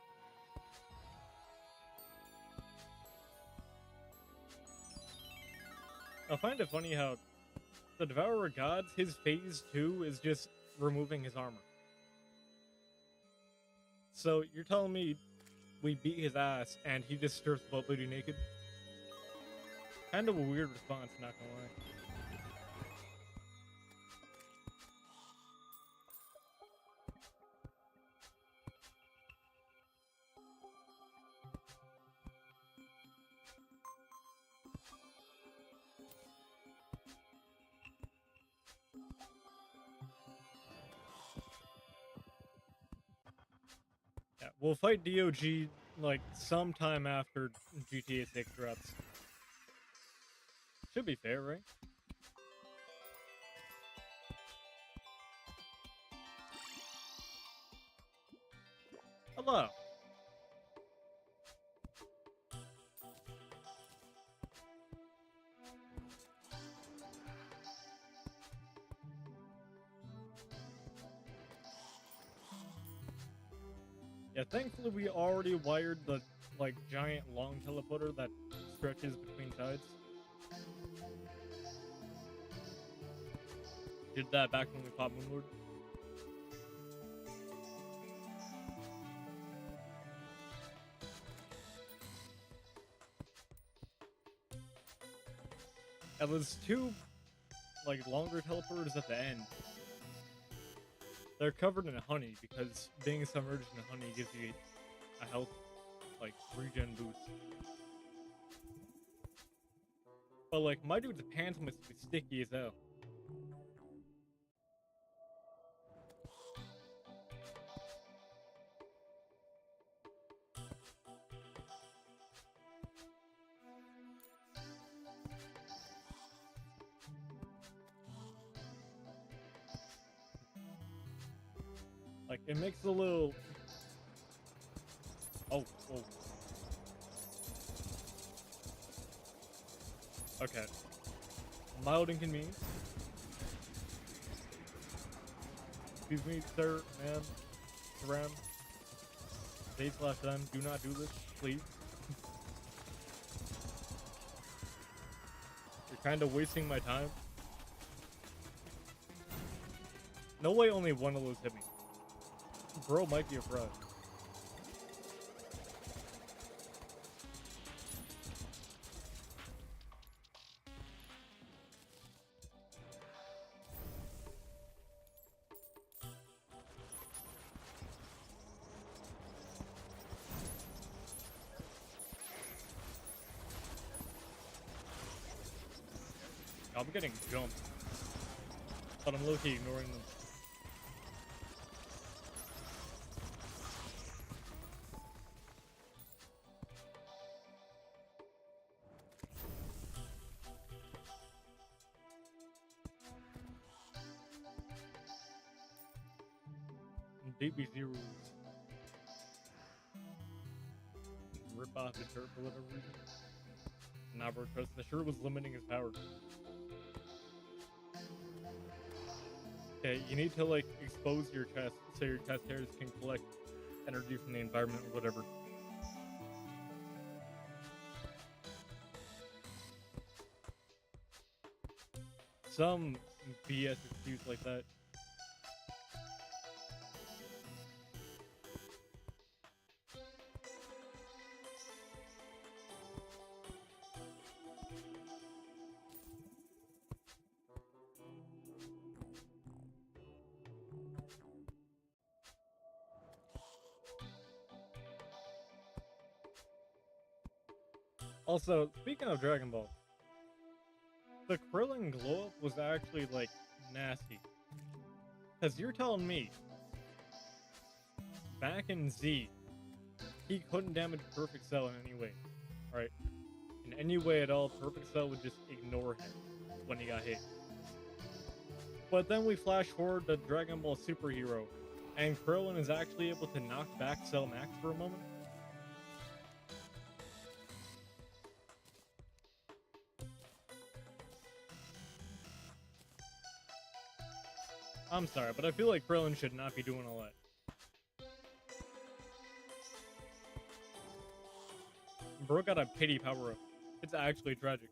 I find it funny how the Devourer of Gods, his phase 2 is just removing his armor. So you're telling me we beat his ass and he just strips butt booty naked? Kind of a weird response, not gonna lie. Yeah, we'll fight DOG like sometime after GTA 6 drops. Should be fair, right? Hello. Yeah, thankfully we already wired the like giant long teleporter that stretches between sides. Did that back when we fought Moonlord. And there's two like longer teleporters at the end. They're covered in honey because being submerged in honey gives you a health like regen boost. But like my dude's pants must be sticky as hell. Like it makes a little oh. Okay. Mild inconvenience. Excuse me, sir, ma'am, ram. They/them, do not do this, please. You're kind of wasting my time. No way only one of those hit me. Bro might be a fraud. I'm getting jumped, but I'm low-key ignoring them. DB zeros. Rip off his shirt for whatever reason. Nah, bro, because the shirt was limiting his power. Okay, you need to like expose your chest so your chest hairs can collect energy from the environment or whatever. Some BS excuse like that. Also, speaking of Dragon Ball, the Krillin glow up was actually like nasty. Cause you're telling me back in Z, he couldn't damage Perfect Cell in any way, right? In any way at all, Perfect Cell would just ignore him when he got hit. But then we flash forward to Dragon Ball Superhero, and Krillin is actually able to knock back Cell Max for a moment. I'm sorry, but I feel like Krillin should not be doing all that. Bro got a pity power up. It's actually tragic.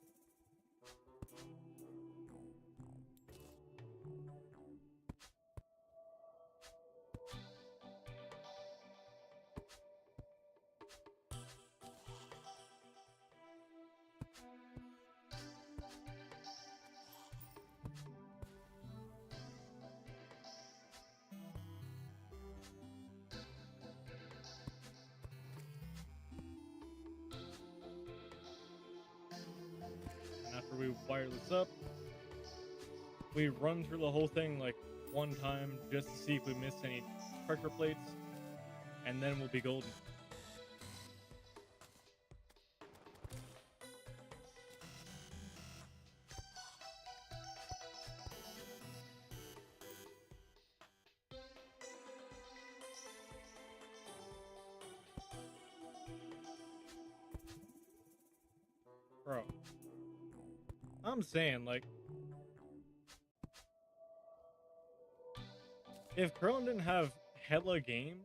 After we wire this up, we run through the whole thing like one time just to see if we missed any pressure plates, and then we'll be golden. Bro, I'm saying, like, if Krillin didn't have hella game,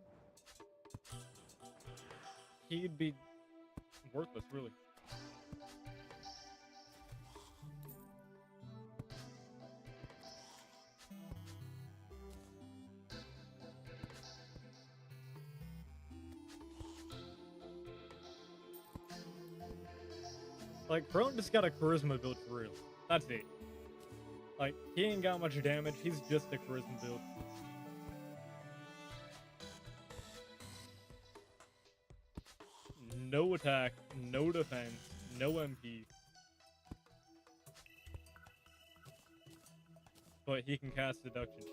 he'd be worthless, really. Like, Krillin just got a charisma build for real. That's it. Like, he ain't got much damage, he's just a charisma build. No attack, no defense, no MP. But he can cast Seduction.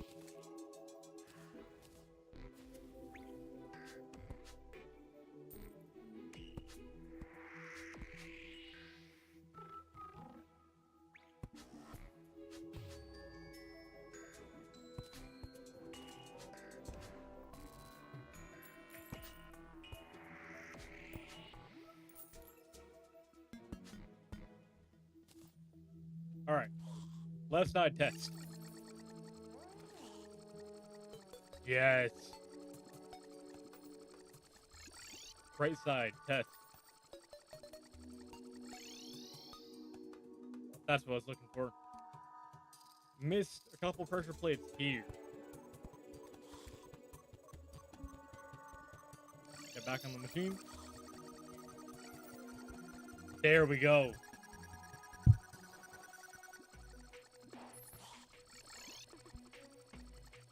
Alright. Left side test. Yes. Right side test. That's what I was looking for. Missed a couple pressure plates here. Get back on the machine. There we go.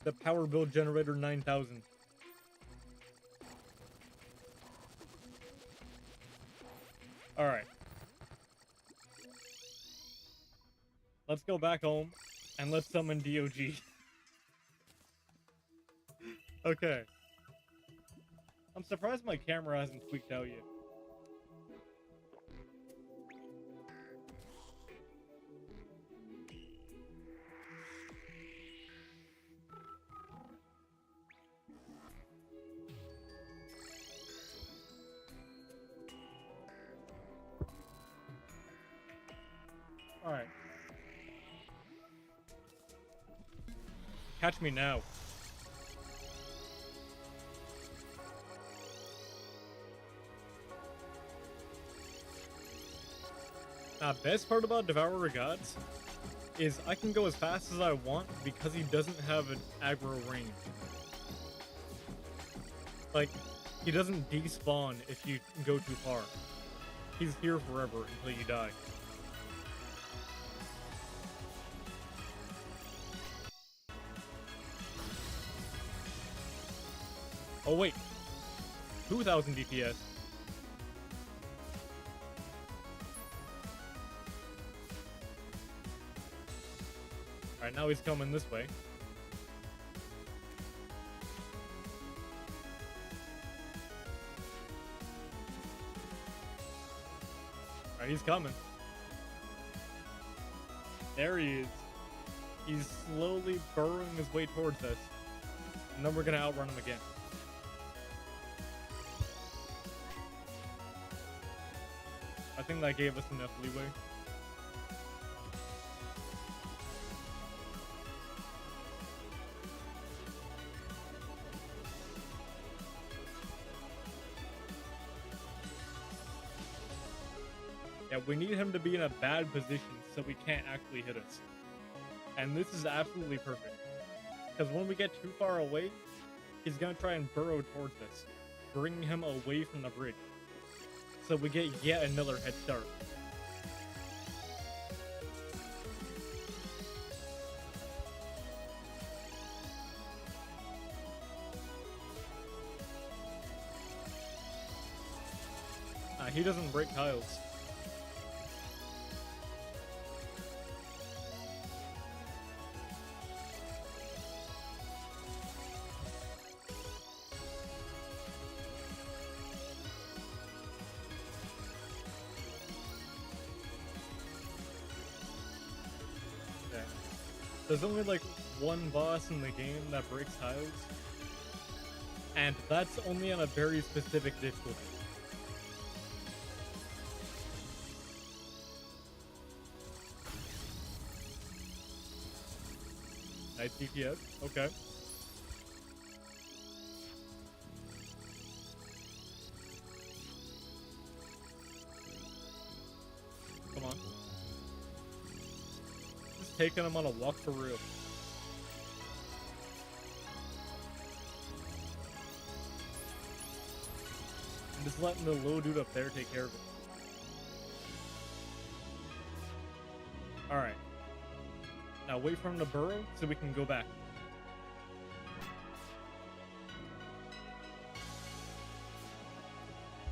The power build generator 9000. Alright. Let's go back home and let's summon DOG. Okay. I'm surprised my camera hasn't tweaked out yet. Alright. Catch me now. Best part about Devourer of Gods is I can go as fast as I want because he doesn't have an aggro range. Like, he doesn't despawn if you go too far. He's here forever until you die. Oh wait, 2000 DPS. Alright, now he's coming this way. Alright, he's coming. There he is. He's slowly burrowing his way towards us. And then we're gonna outrun him again. I think that gave us enough leeway. Yeah, we need him to be in a bad position so he can't actually hit us. And this is absolutely perfect. Because when we get too far away, he's going to try and burrow towards us, bringing him away from the bridge. So we get yet another head start. He doesn't break tiles. Yeah. There's only like one boss in the game that breaks tiles. And that's only on a very specific difficulty. Nice DPS. Okay. Come on. Just taking him on a walk for real. And just letting the little dude up there take care of it. Alright. Now wait for him to burrow so we can go back.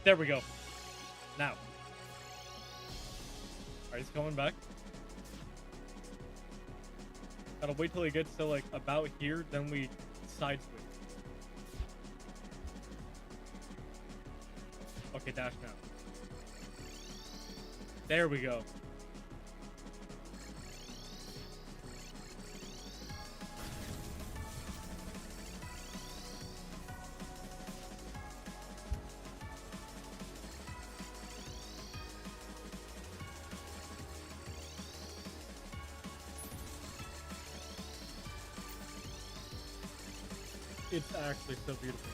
There we go. Now. Alright, he's coming back. Gotta wait till he gets to like about here, then we side switch. Okay, dash now. There we go. It's actually so beautiful.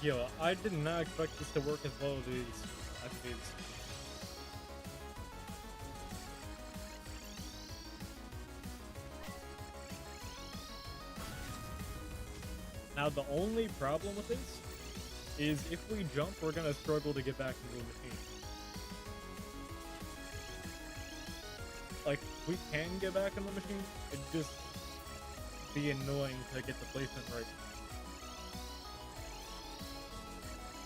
Yo, I did not expect this to work as well as it is. Now, the only problem with this is if we jump, we're gonna struggle to get back into the machine. Like, we can get back in the machine, it'd just be annoying to get the placement right.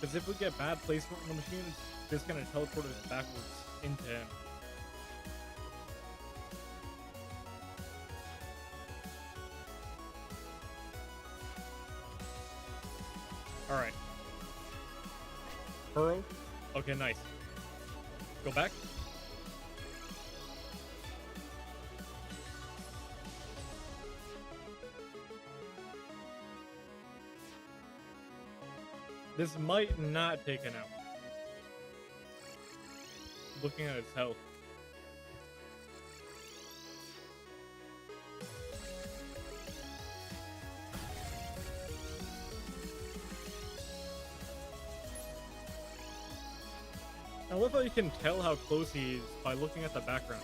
Because if we get bad placement on the machine, it's just gonna teleport us backwards into him. Alright. Burrow. Okay, nice. Go back. This might not take an out. Looking at its health. I love how you can tell how close he is by looking at the background.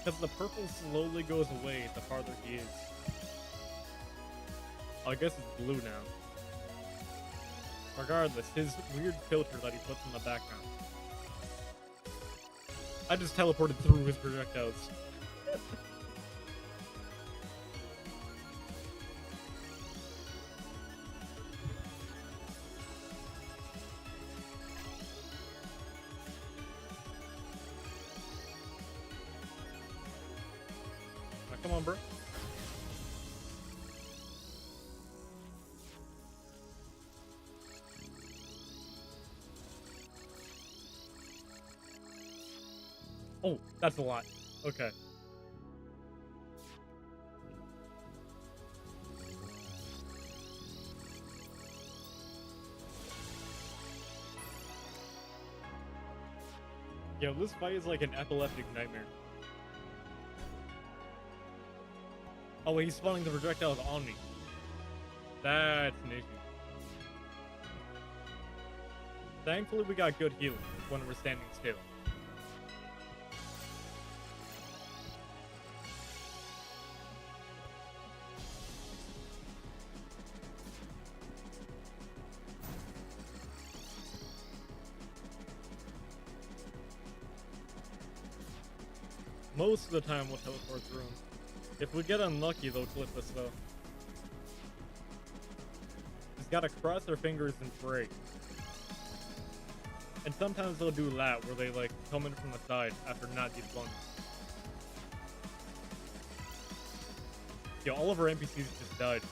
Because the purple slowly goes away the farther he is. I guess it's blue now. Regardless, his weird filter that he puts in the background. I just teleported through his projectiles. Now, come on, bro. Oh, that's a lot. Okay. Yo, this fight is like an epileptic nightmare. Oh, wait, he's spawning the projectiles on me. That's an issue. Thankfully, we got good healing when we're standing still. Most of the time, we'll teleport through them. If we get unlucky, they'll clip us, though. Just gotta cross our fingers and pray. And sometimes they'll do that, where they, like, come in from the side after not debunked. Yo, all of our NPCs just died.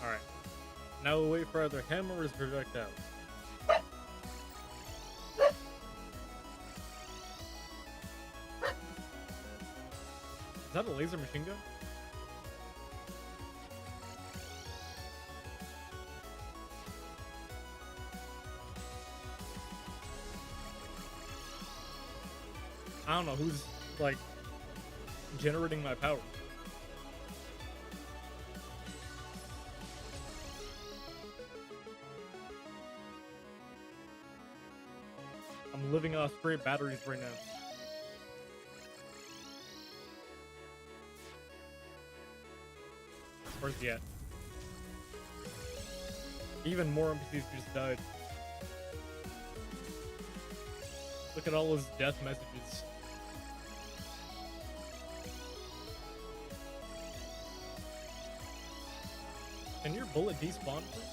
Alright. Now we'll wait for either him or his projectiles. Is that a laser machine gun? I don't know who's, like, generating my power. I'm living off straight batteries right now. Where's he at? Even more NPCs just died. Look at all those death messages. Can your bullet despawn, please?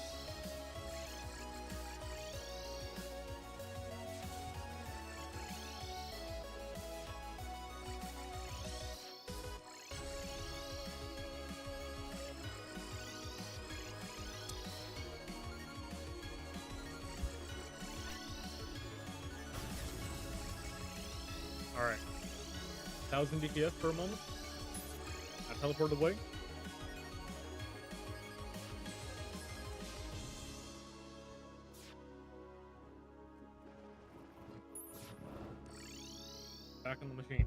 Alright. 1000 DPS for a moment. I teleport away. Back on the machine.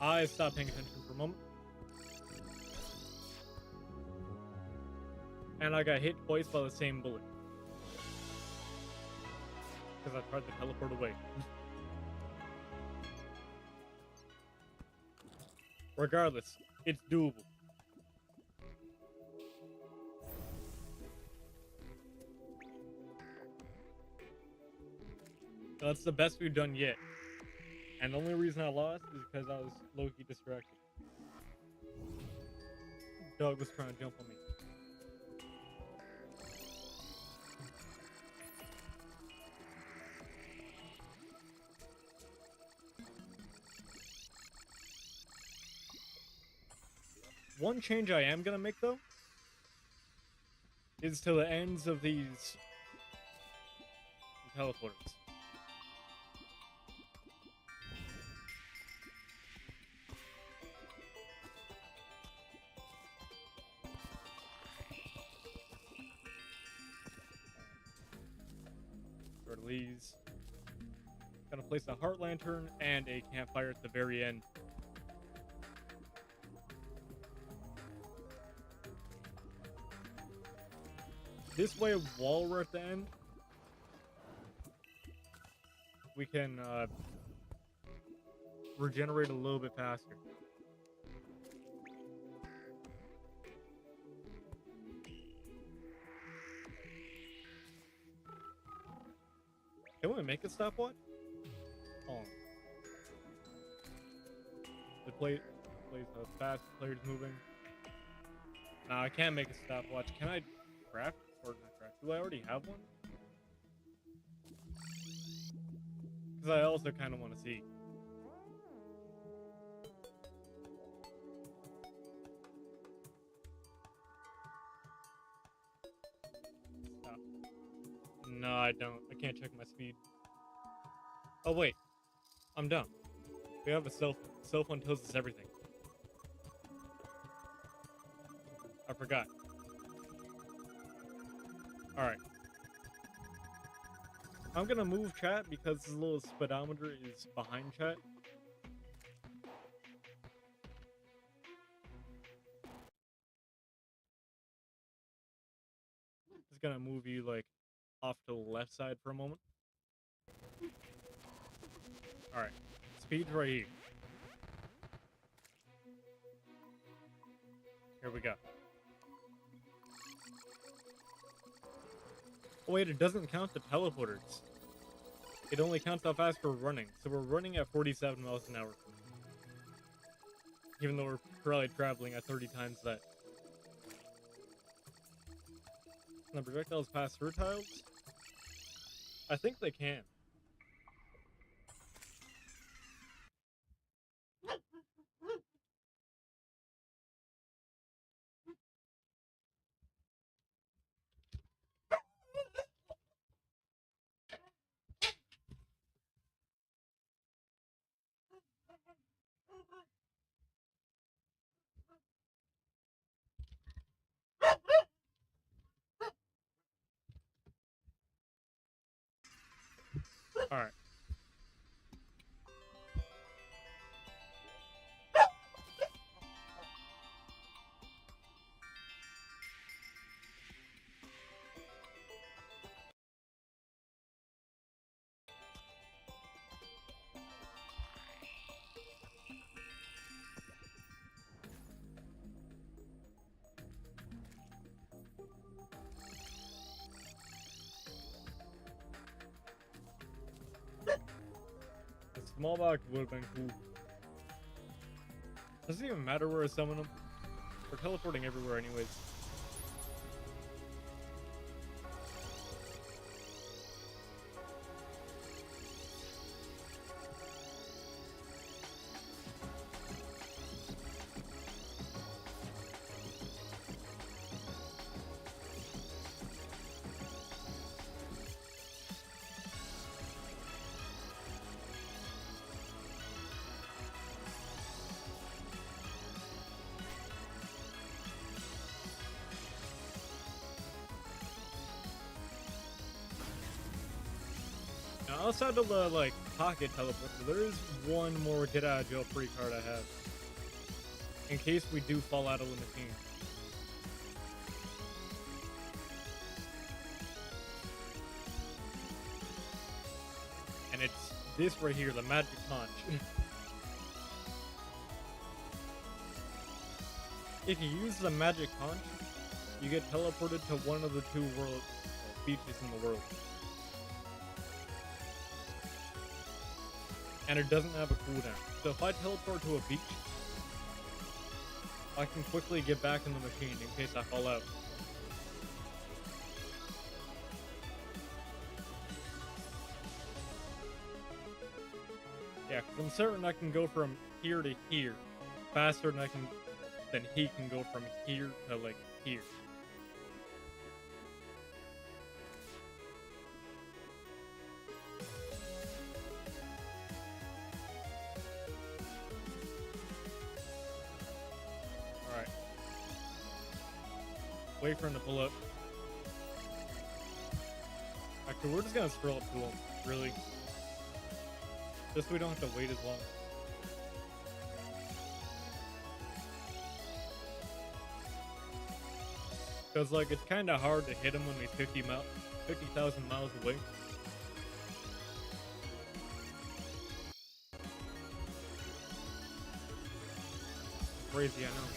I stopped paying attention for a moment. And I got hit twice by the same bullet. Because I tried to teleport away. Regardless, it's doable. That's the best we've done yet. And the only reason I lost is because I was low-key distracted. Dog was trying to jump on me. One change I am gonna make, though, is to the ends of these teleporters. Sort of these. Gonna place a heart lantern and a campfire at the very end. This way, while we're at the end, we can regenerate a little bit faster. Can we make a stopwatch? Hold on. The plate plays how fast the player's moving. Nah, I can't make a stopwatch. Can I craft? Or not craft? Do I already have one? Because I also kind of want to see. Stop. No, I don't. I can't check my speed. Oh, wait. I'm dumb. We have a cell phone. Cell phone tells us everything. I forgot. Alright. I'm gonna move chat because this little speedometer is behind chat. It's gonna move you like off to the left side for a moment. Alright. Speed's right here. Here we go. Oh wait, it doesn't count the teleporters. It only counts how fast we're running. So we're running at 47 miles an hour. Even though we're probably traveling at 30 times that. Can the projectiles pass through tiles? I think they can. Alright. The small box would have been cool. Doesn't even matter where I summon them. We're teleporting everywhere anyways. Now, outside of the, like, pocket teleporter, there is one more get out of jail free card I have. In case we do fall out of the machine. And it's this right here, the magic punch. If you use the magic punch, you get teleported to one of the two beaches in the world. And it doesn't have a cooldown. So if I teleport to a beach, I can quickly get back in the machine in case I fall out. Yeah, 'cause I'm certain I can go from here to here faster than he can go from here to like here. Alright. Wait for him to pull up. Actually, we're just gonna scroll up to him, really. Just so we don't have to wait as long. Because, like, it's kind of hard to hit him when he's 50,000 miles away. Crazy, I know.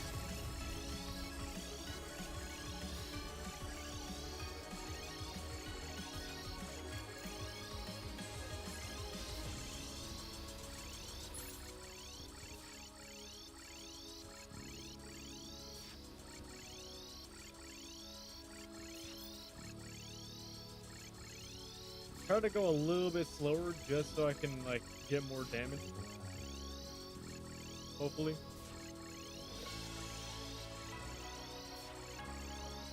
try to go a little bit slower just so I can, like, get more damage. Hopefully.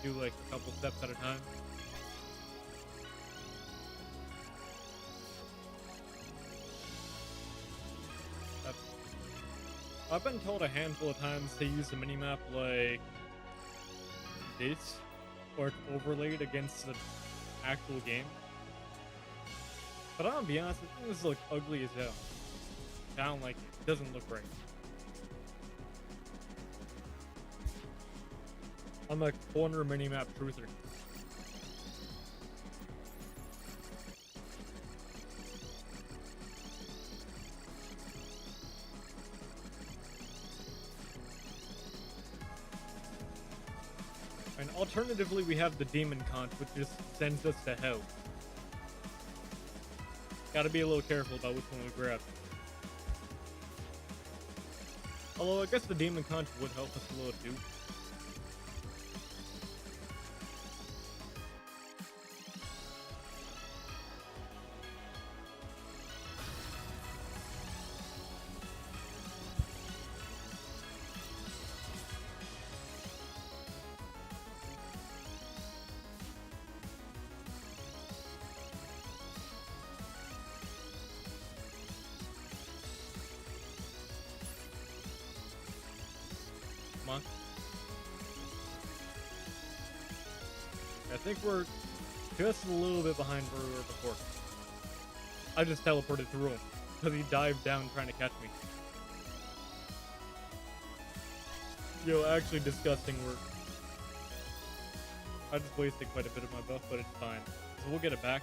Do, like, a couple steps at a time. I've been told a handful of times to use the minimap like this, or it's overlaid against the actual game. But I'm gonna be honest, I think this looks ugly as hell. I don't like it. It doesn't look right. I'm a corner minimap truther. And alternatively, we have the demon conch, which just sends us to hell. Gotta be a little careful about which one we grab. Although I guess the demon conch would help us a little too. I think we're just a little bit behind where we were before. I just teleported through him because he dived down trying to catch me. Yo, actually disgusting work. I just wasted quite a bit of my buff, but it's fine. So we'll get it back.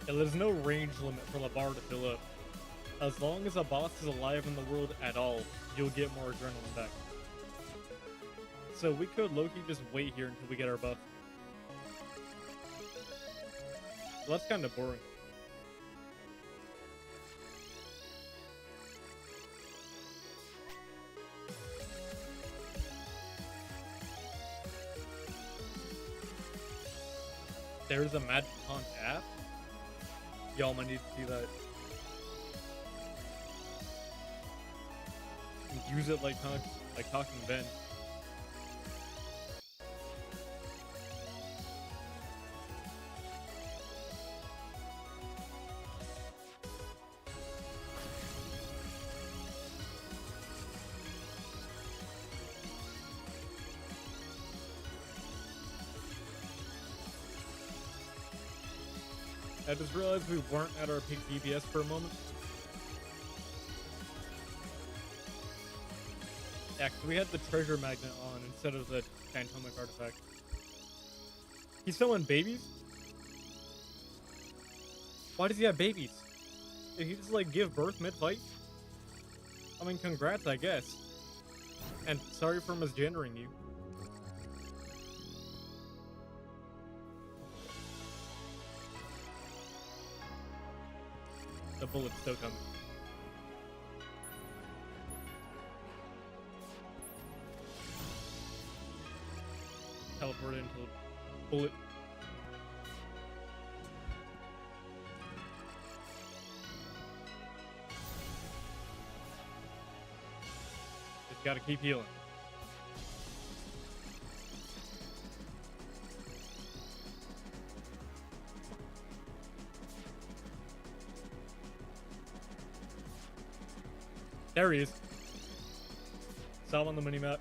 Yeah, there's no range limit for the bar to fill up. As long as a boss is alive in the world at all, you'll get more adrenaline back. So we could low-key just wait here until we get our buff. Well, that's kind of boring. There's a Magic Conch app? Y'all might need to see that. Use it like Talking Ben. I just realized we weren't at our peak DPS for a moment. Yeah, 'cause we had the treasure magnet on instead of the Phantomic artifact. He's selling babies? Why does he have babies? Did he just like give birth mid-fight? I mean, congrats, I guess. And sorry for misgendering you. The bullet's still coming. Teleported into the bullet. Just gotta keep healing. There he is. Saw him on the minimap.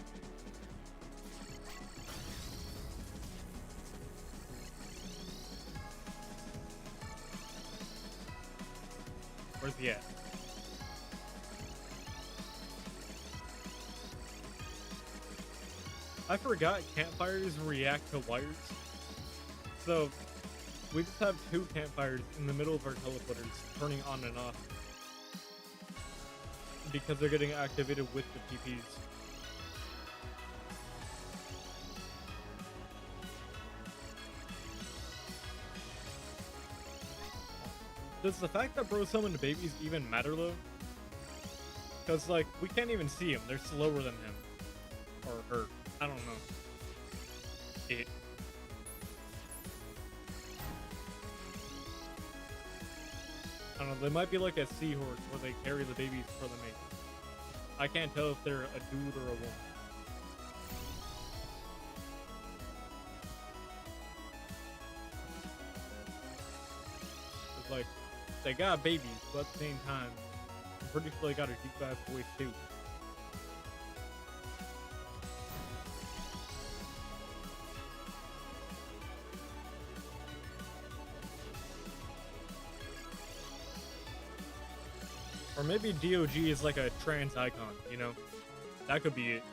Where's he at? I forgot campfires react to wires. So, we just have two campfires in the middle of our teleporters turning on and off. Because they're getting activated with the TPs. Does the fact that bro summoned babies even matter though? Because like, we can't even see them, they're slower than him. or her. I don't know. It. I don't know. They might be like a seahorse where they carry the babies for the mate. I can't tell if they're a dude or a woman. It's like they got babies, but at the same time, I'm pretty sure they got a deep dive voice too. Or maybe DOG is like a trans icon, you know? That could be it.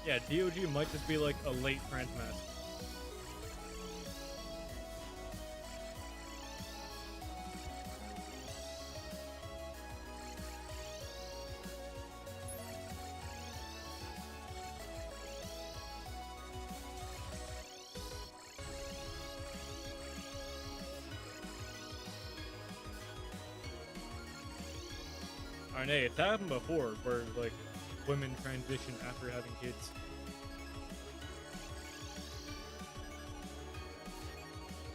Yeah, DOG might just be like a late trans mask. I know, it's happened before where like women transition after having kids.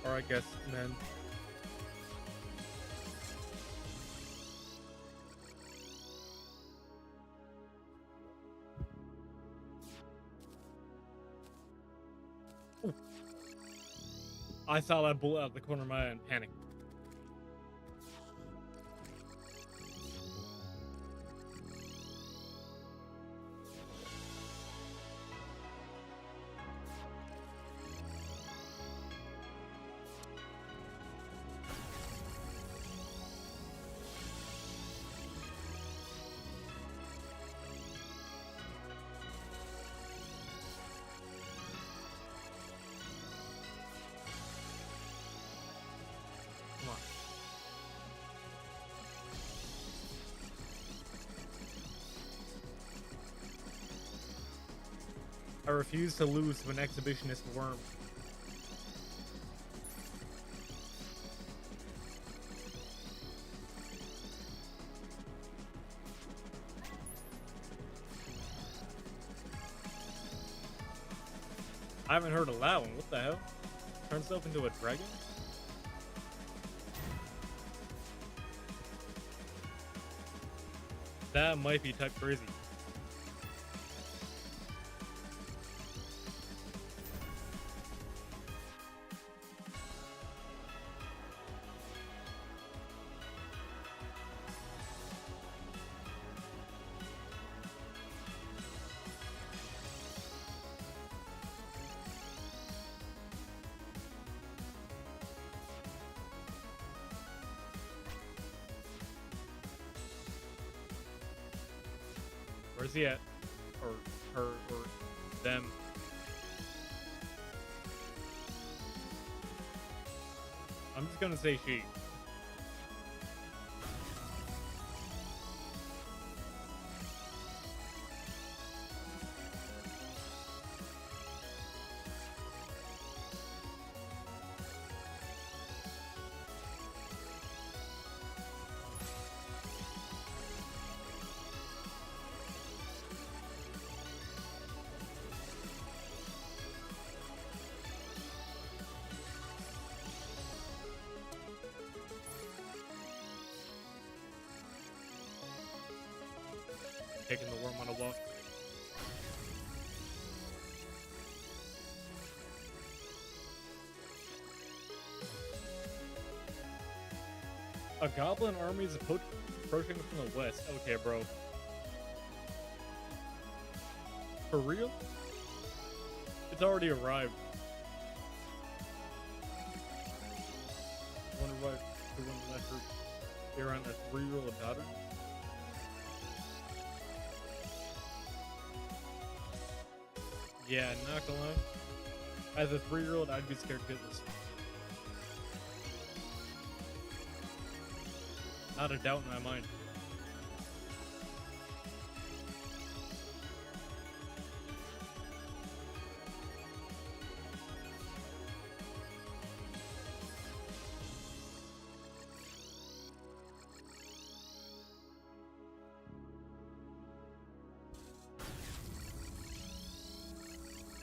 Or I guess men. Ooh. I saw that bullet out of the corner of my eye and panicked. Come on. I refuse to lose to an exhibitionist worm. I haven't heard of that one. What the hell? Turn itself into a dragon? That might be type crazy. Where's he at? Or her, or them? I'm just gonna say she. Taking the worm on a walk. A goblin army is approaching from the west. Okay, bro. For real? It's already arrived. Wonder why they wouldn't let her be around a 3-year-old daughter. Yeah, not gonna lie. As a 3-year-old, I'd be scared shitless. Not a doubt in my mind.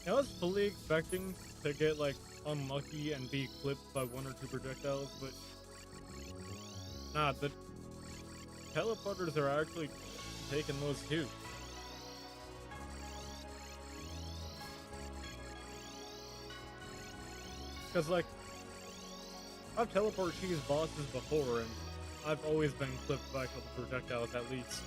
I was fully expecting to get, like, unlucky and be clipped by 1 or 2 projectiles, but nah, the teleporters are actually taking those too. Because, like, I've teleported cheese bosses before, and I've always been clipped by a couple projectiles at least.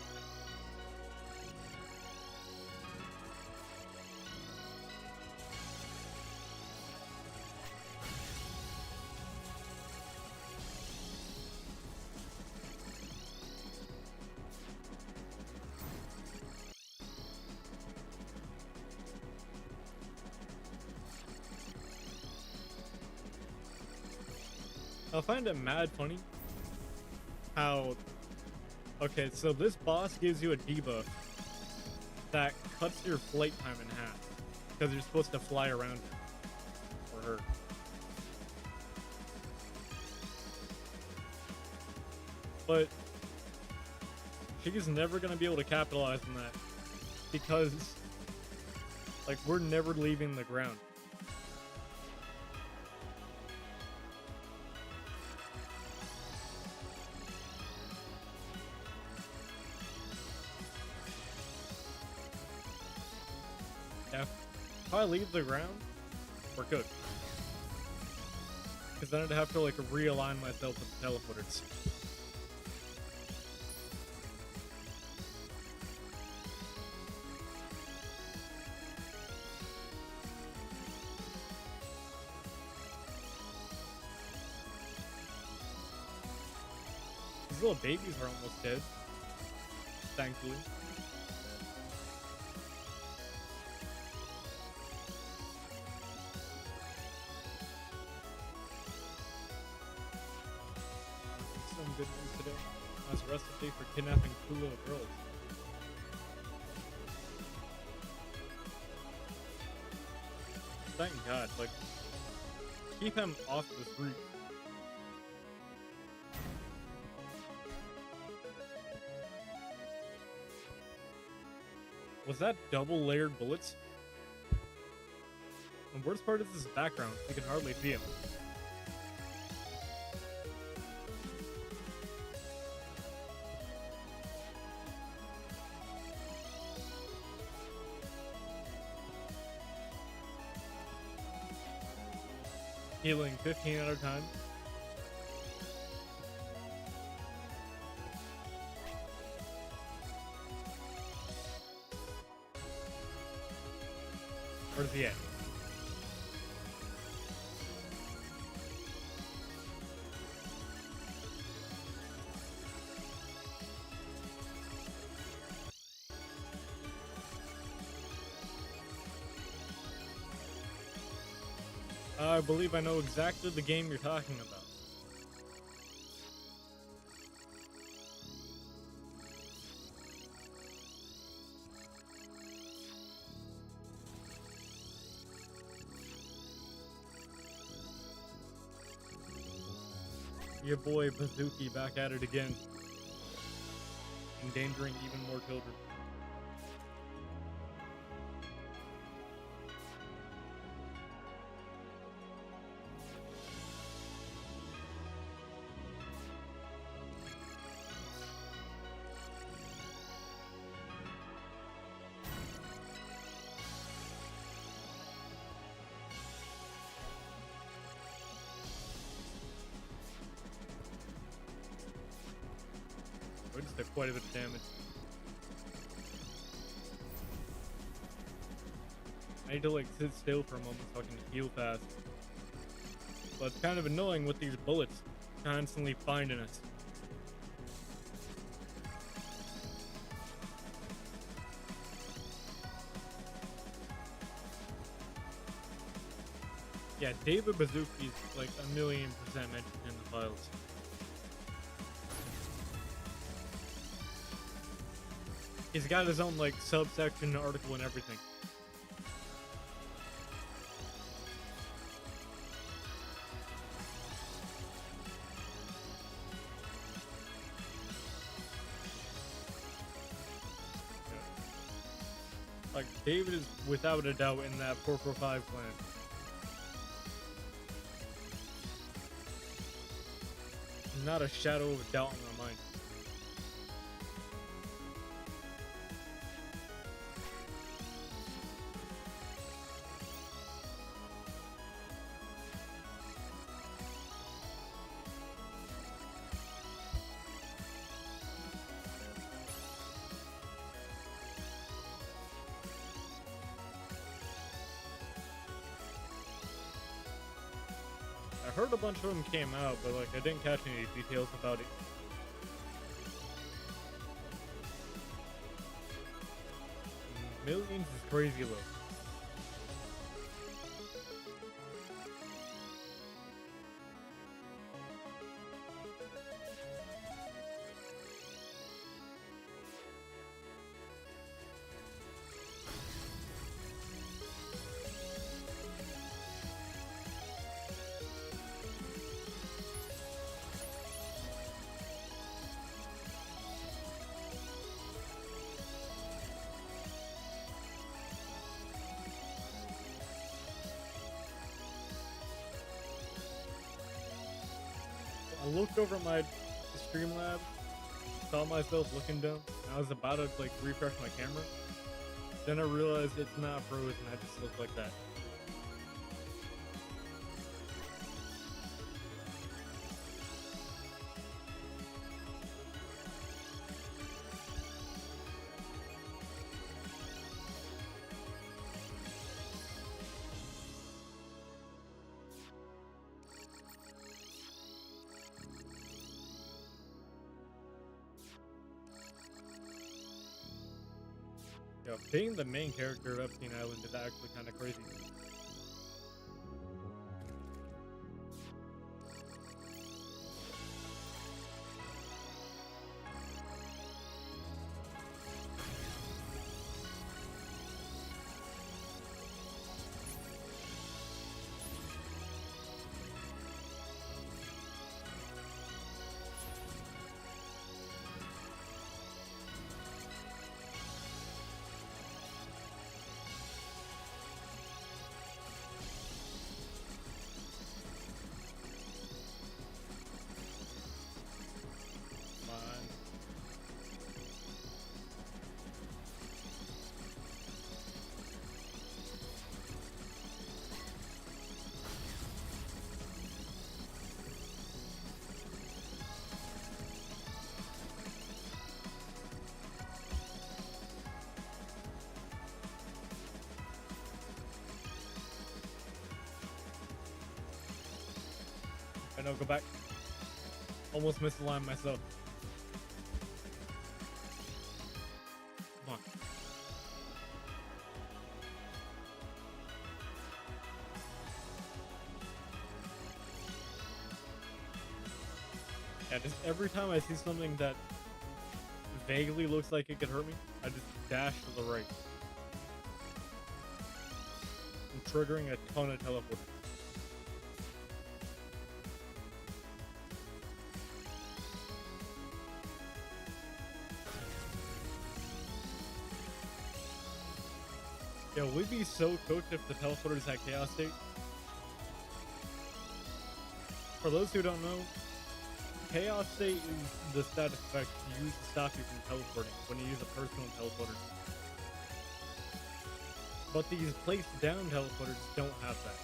I find it mad funny how, okay, so this boss gives you a debuff that cuts your flight time in half because you're supposed to fly around him or her. But she's never going to be able to capitalize on that because, like, we're never leaving the ground. If I leave the ground, we're good. Because then I'd have to, like, realign myself with the teleporters. These little babies are almost dead. Thankfully. Some good news today. As a recipe for kidnapping 2 little girls. Thank God, like, keep him off this route. Was that double layered bullets? The worst part is this background. You can hardly see him. Healing 15 at a time. Where's he at? I believe I know exactly the game you're talking about. Your boy Bazooki back at it again. Endangering even more children. We just did quite a bit of damage. I need to, like, sit still for a moment so I can heal fast. But it's kind of annoying with these bullets constantly finding us. Yeah, David Bazooki's like 1,000,000% mentioned in the files. He's got his own, like, subsection article and everything. Like, David is without a doubt in that 445 clan. Not a shadow of doubt in my mind. I heard a bunch of them came out, but like I didn't catch any details about it. Millions is crazy low. I looked over my Streamlabs, saw myself looking down, and I was about to like refresh my camera. Then I realized it's not frozen, I just look like that. Yo, being the main character of Epstein Island is actually kind of crazy. I know, go back. Almost misaligned myself. Come on. Yeah, just every time I see something that vaguely looks like it could hurt me, I just dash to the right. I'm triggering a ton of teleporters. Yo, we'd be so cooked if the teleporters had Chaos State. For those who don't know, Chaos State is the stat effect used to stop you from teleporting when you use a personal teleporter. But these placed down teleporters don't have that.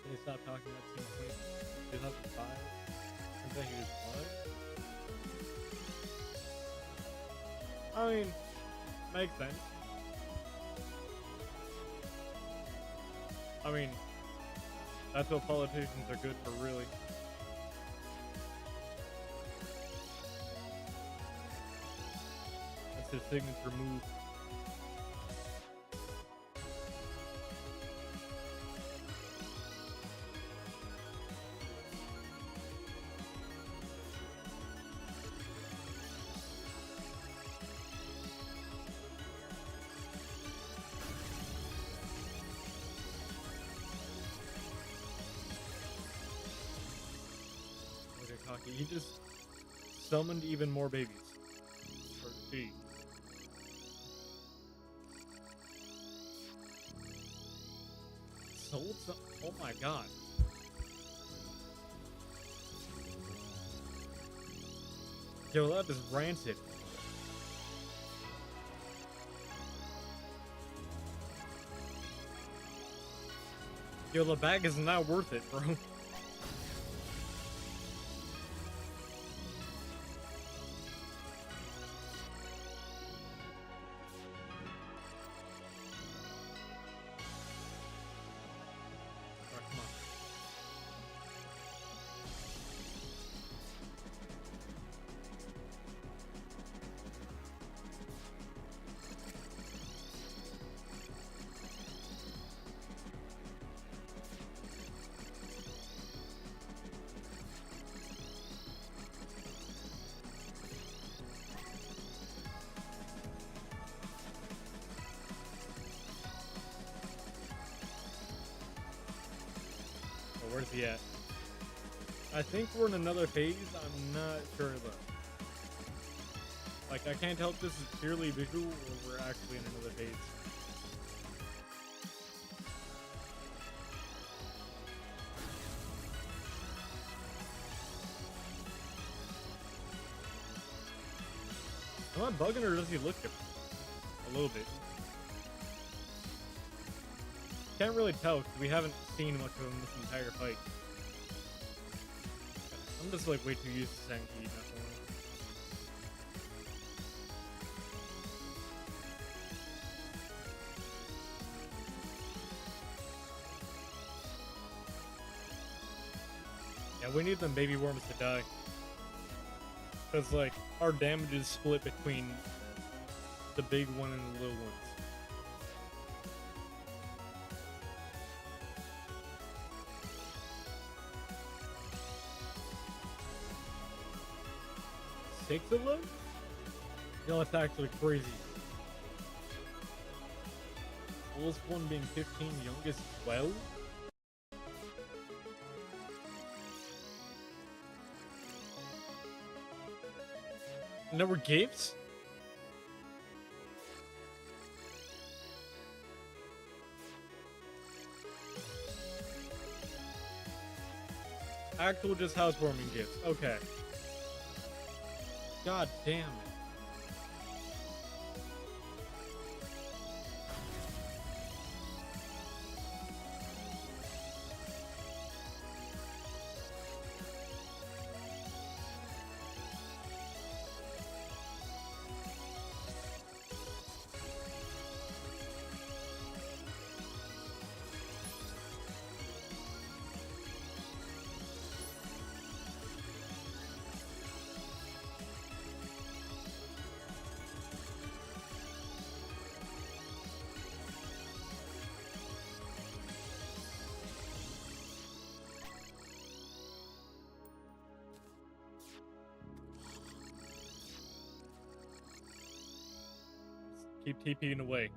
They stopped talking about Team 2005. Seems like he was what? I mean, makes sense. I mean, that's what politicians are good for, really. That's his signature move. He just summoned even more babies. Or she. Sold some. Oh my god. Yo, that is rancid. Yo, the bag is not worth it, bro. Alright, come on. Oh, where's he at? I think we're in another phase. I'm not sure though. Like, I can't tell if this is purely visual or we're actually in another phase. Am I bugging or does he look different? A little bit. Can't really tell because we haven't seen much of him this entire fight. I'm just like way too used to saying he not one. Yeah, we need them baby worms to die. Because, like, our damage is split between the big one and the little ones. Six of them? No, that's actually crazy. Oldest one being 15, youngest 12? And there were gifts? Actual just housewarming gifts. Okay. God damn it. Keep TPing away.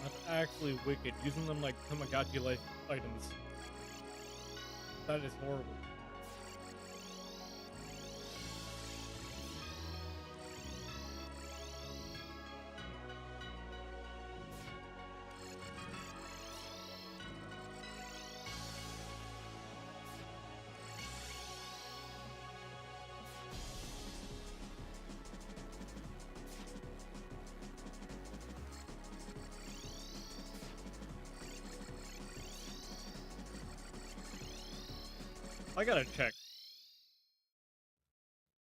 That's actually wicked. Using them like Tamagotchi life items. That is horrible. I gotta check.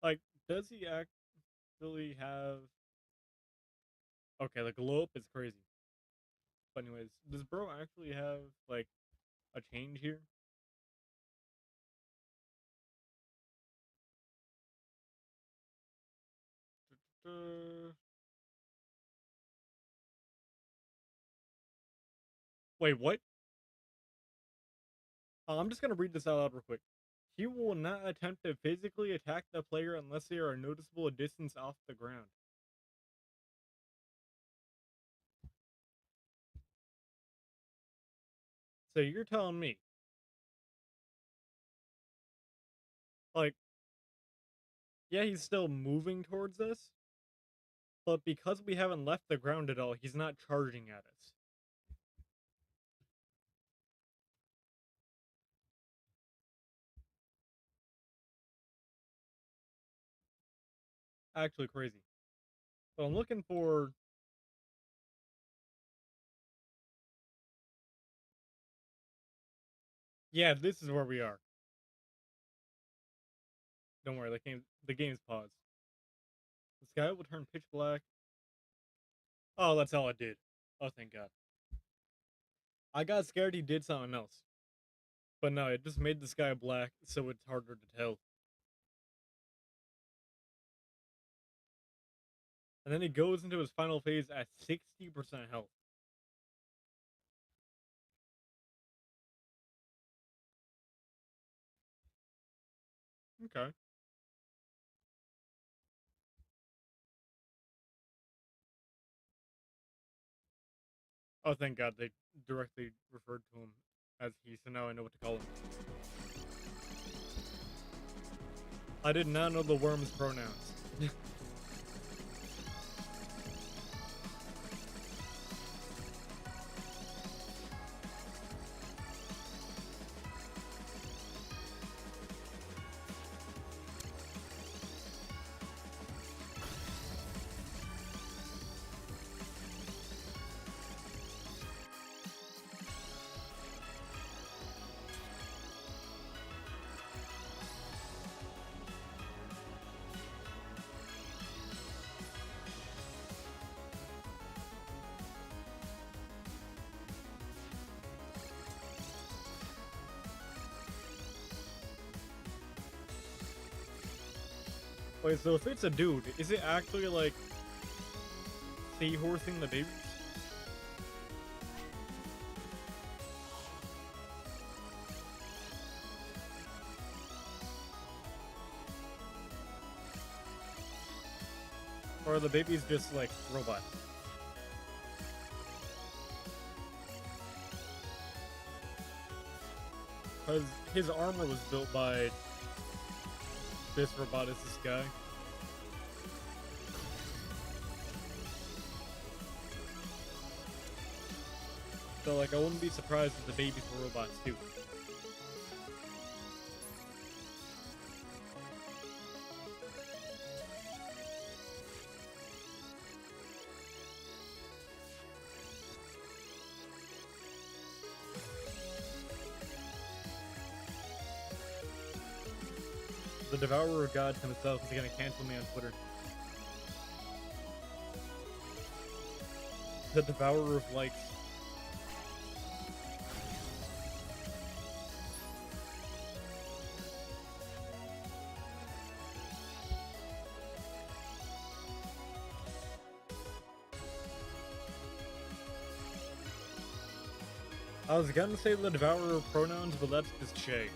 Like, does he actually have... Okay, the glow up is crazy. But anyways, does bro actually have, like, a change here? Wait, what? I'm just gonna read this out loud real quick. He will not attempt to physically attack the player unless they are a noticeable distance off the ground. So you're telling me, like, yeah, he's still moving towards us, but because we haven't left the ground at all, he's not charging at us. Actually crazy. So I'm looking for. Yeah, this is where we are. Don't worry, the game's paused. The sky will turn pitch black. Oh, that's all it did. Oh, thank God. I got scared he did something else. But no, it just made the sky black, so it's harder to tell. And then he goes into his final phase at 60% health. Okay. Oh, thank God they directly referred to him as he, so now I know what to call him. I did not know the worm's pronouns. Wait, so if it's a dude, is it actually like seahorsing the babies? Or are the babies just like robots? Because his armor was built by this roboticist guy. So, like, I wouldn't be surprised if the babies were robots too. The Devourer of Guac himself is gonna cancel me on Twitter. The Devourer of Likes. I was gonna say the Devourer of Pronouns, but that's just Shay.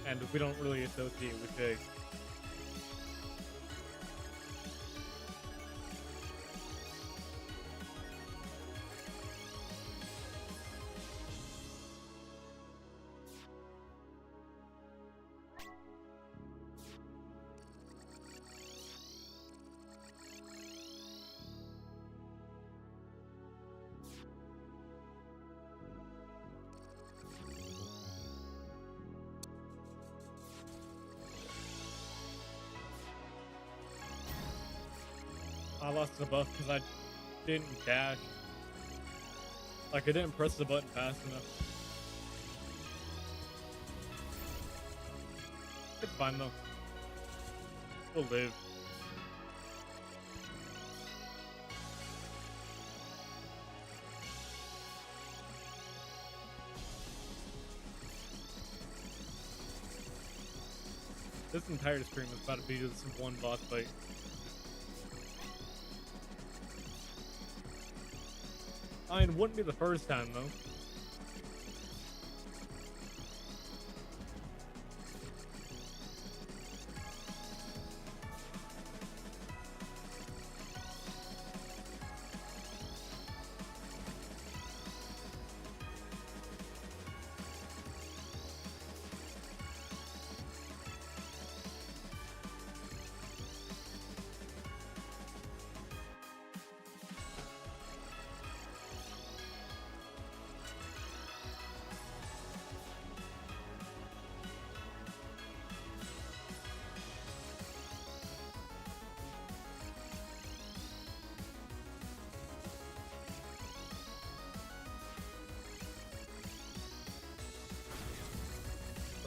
And we don't really associate with Shay. I lost the buff because I didn't dash. Like, I didn't press the button fast enough. It's fine though. We'll live. This entire stream is about to be just one boss fight. I mean, it wouldn't be the first time though.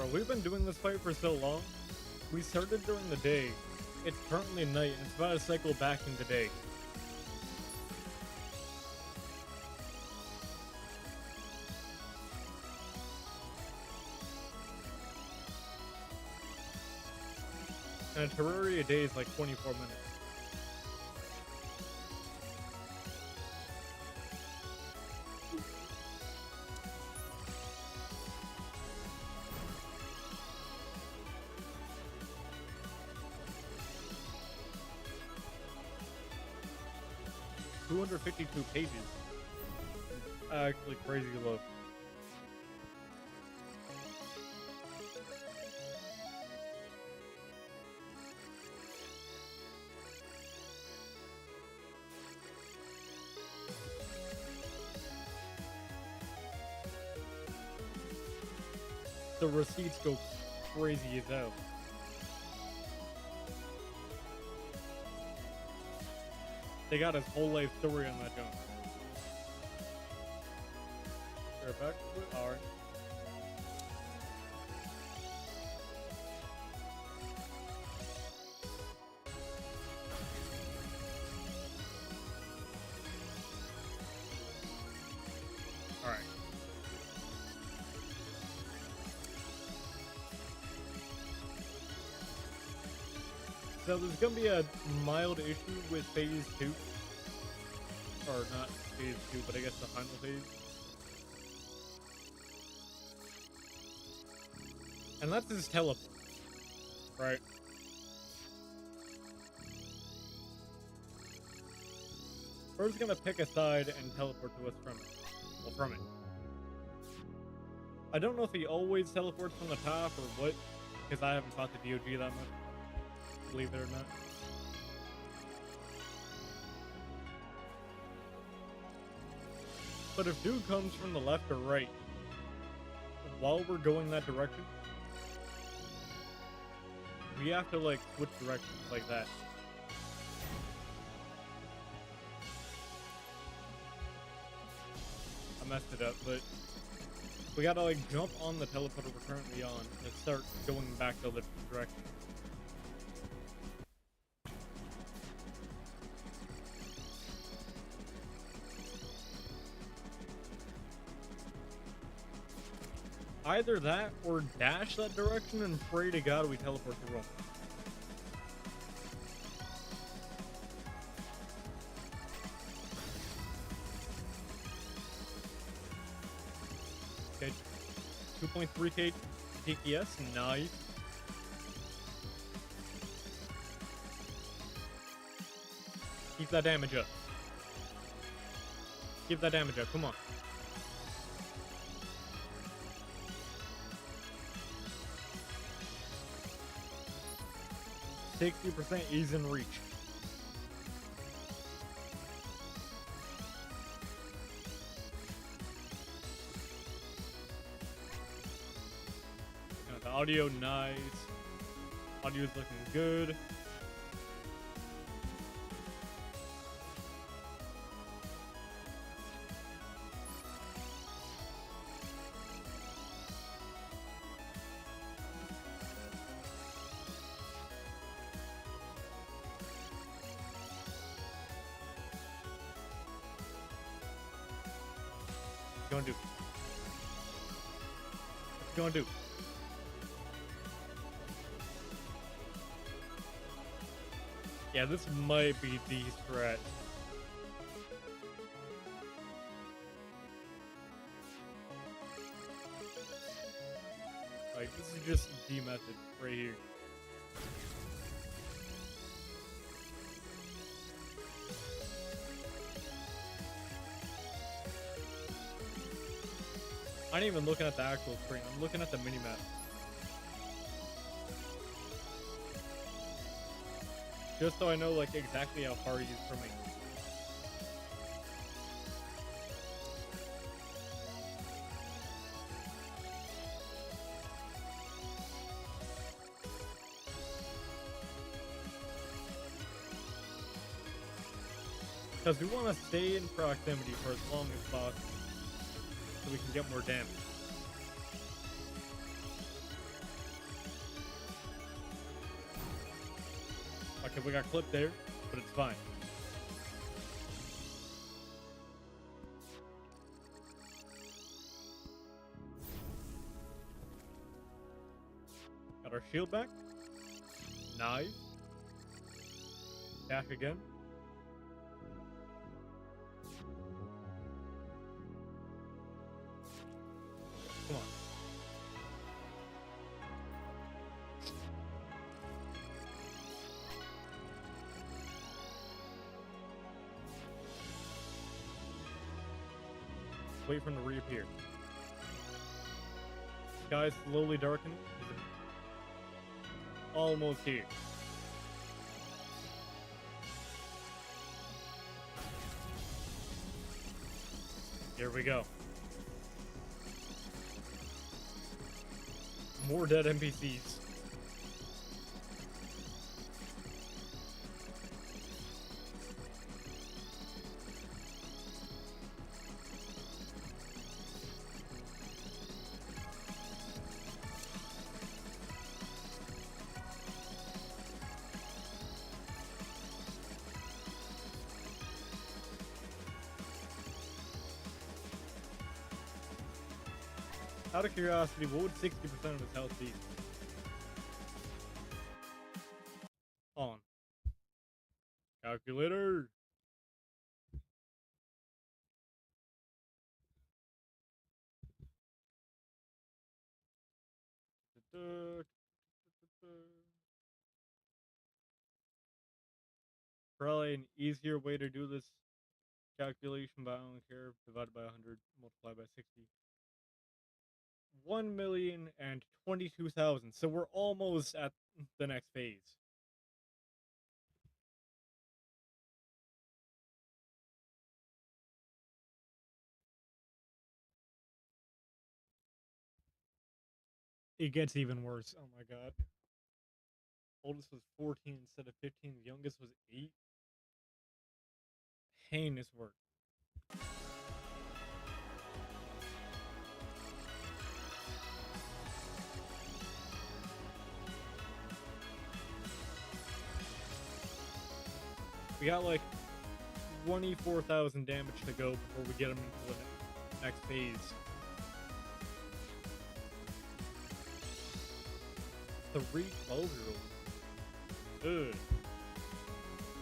Bro, we've been doing this fight for so long. We started during the day. It's currently night, and it's about to cycle back into day. And a Terraria day is like 24 minutes. $252 pages. Actually crazy low. The receipts go crazy as hell. They got his whole life story on that jump. They're back to it? Alright. Alright. So there's gonna be a mild issue with phase 2. Or not phase 2, but I guess the final phase. And that's his teleport. Right? Bird's gonna pick a side and teleport to us from it. Well, from it. I don't know if he always teleports from the top or what, because I haven't fought the DOG that much. Believe it or not. But if dude comes from the left or right, while we're going that direction, we have to like switch directions like that. I messed it up, but we gotta like jump on the teleporter we're currently on and start going back the other direction. Either that or dash that direction and pray to God we teleport to Rome. Okay, 2.3k DPS, nice. Keep that damage up. Keep that damage up, come on. %, ease in reach. The audio, nice. Audio is looking good. What you gonna do? Yeah, this might be the strat. Like, this is just the method right here. I ain't even looking at the actual screen. I'm looking at the minimap. Just so I know, like, exactly how far he is from me. Because we want to stay in proximity for as long as possible, so we can get more damage. Okay, we got clipped there, but it's fine. Got our shield back. Nice. Dash again. Come on. Wait for him to reappear. Sky's slowly darkening. Almost here. Here we go. More dead NPCs. Out of curiosity, what would 60% of his health be? On. Calculator. Probably an easier way to do this calculation, but I don't care. Divided by 100, multiplied by 60. 1,022,000. So we're almost at the next phase. It gets even worse. Oh my god. Oldest was 14 instead of 15. The youngest was 8. Heinous work. We got like 24,000 damage to go before we get him into the next phase. 3 12-year-olds. Ugh.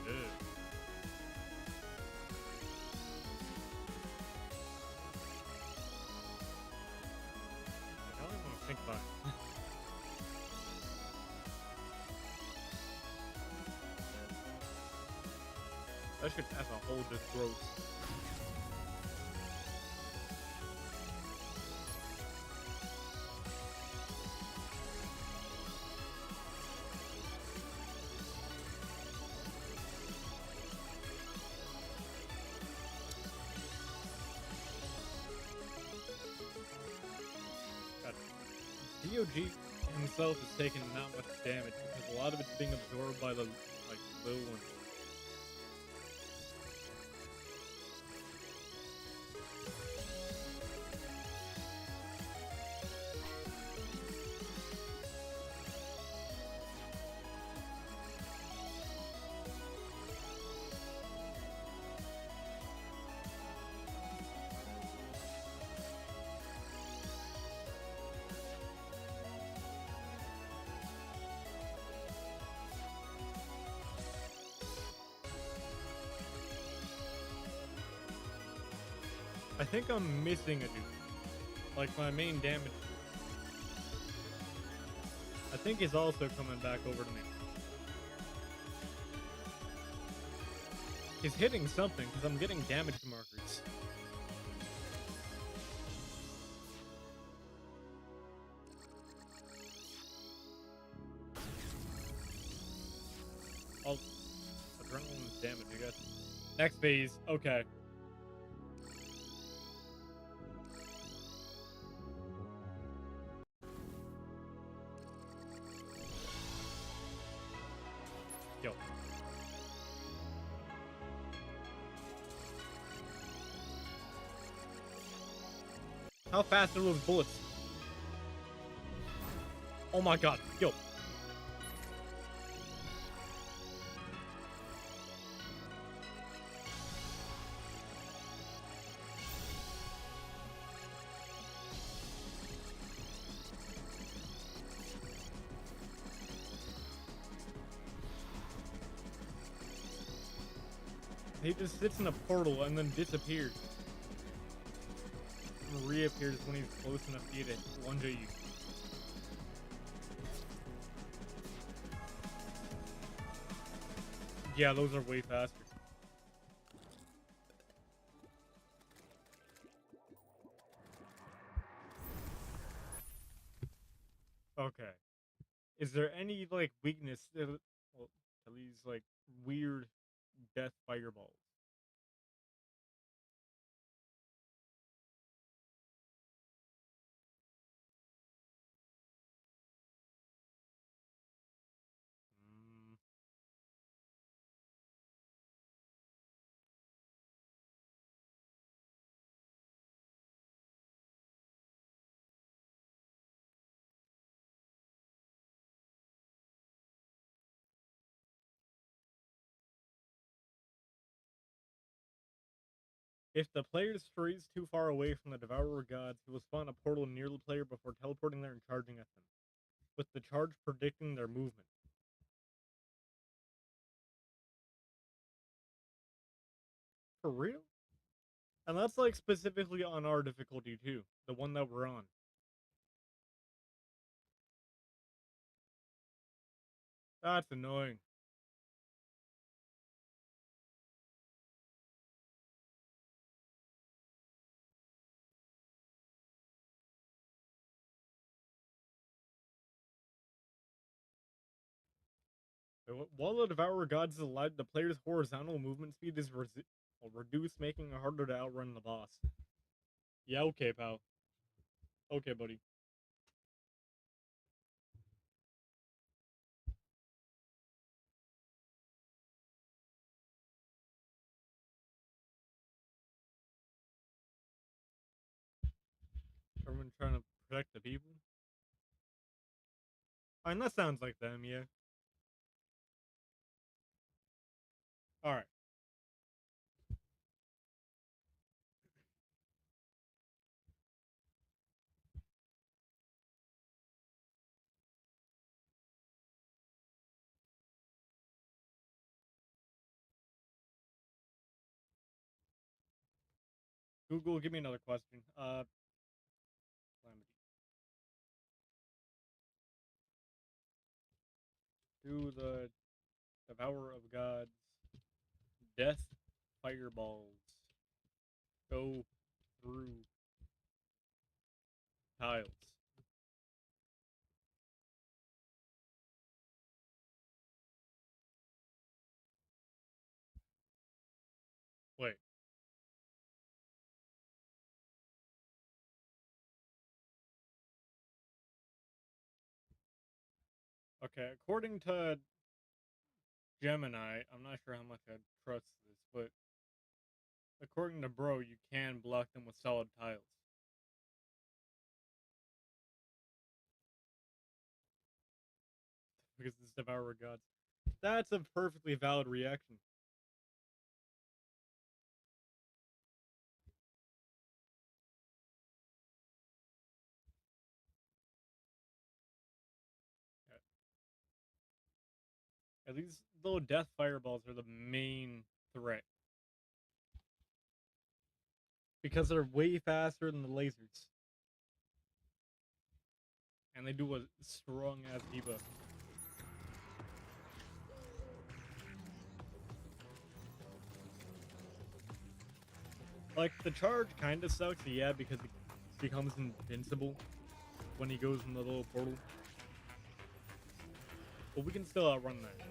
Ugh. I don't even want to think about it. That shit as a whole just gross. God. DOG himself is taking not much damage because a lot of it's being absorbed by the little ones. I think I'm missing a dude. Like my main damage. I think he's also coming back over to me. He's hitting something because I'm getting damage markers. Oh, adrenaline's damage, I guess. Next phase, okay. Yo. How fast are those bullets? Oh my god, yo. He just sits in a portal and then disappears. And reappears when he's close enough to get it. Lunge at you. Yeah, those are way faster. Okay. Is there any, like, weakness to, well, to these, like, weird death fireballs? Mm, If the player strays too far away from the Devourer gods, he will spawn a portal near the player before teleporting there and charging at them, with the charge predicting their movement. For real? And that's, like, specifically on our difficulty too, the one that we're on. That's annoying. While the Devourer gods is alive, the player's horizontal movement speed is reduced, making it harder to outrun the boss. Yeah, okay, pal. Okay, buddy. Everyone trying to protect the people. I mean, that sounds like them, yeah. Alright. Google, give me another question. Calamity. Do the Devourer of Gods death fireballs go through tiles? Wait. Okay, according to Gemini, I'm not sure how much I trust this, but according to Bro, you can block them with solid tiles. Because it's Devourer Gods. That's a perfectly valid reaction. At least though death fireballs are the main threat. Because they're way faster than the lasers. And they do a strong ass debuff. Like, the charge kinda sucks, yeah, because it becomes invincible when he goes in the little portal. But we can still outrun that.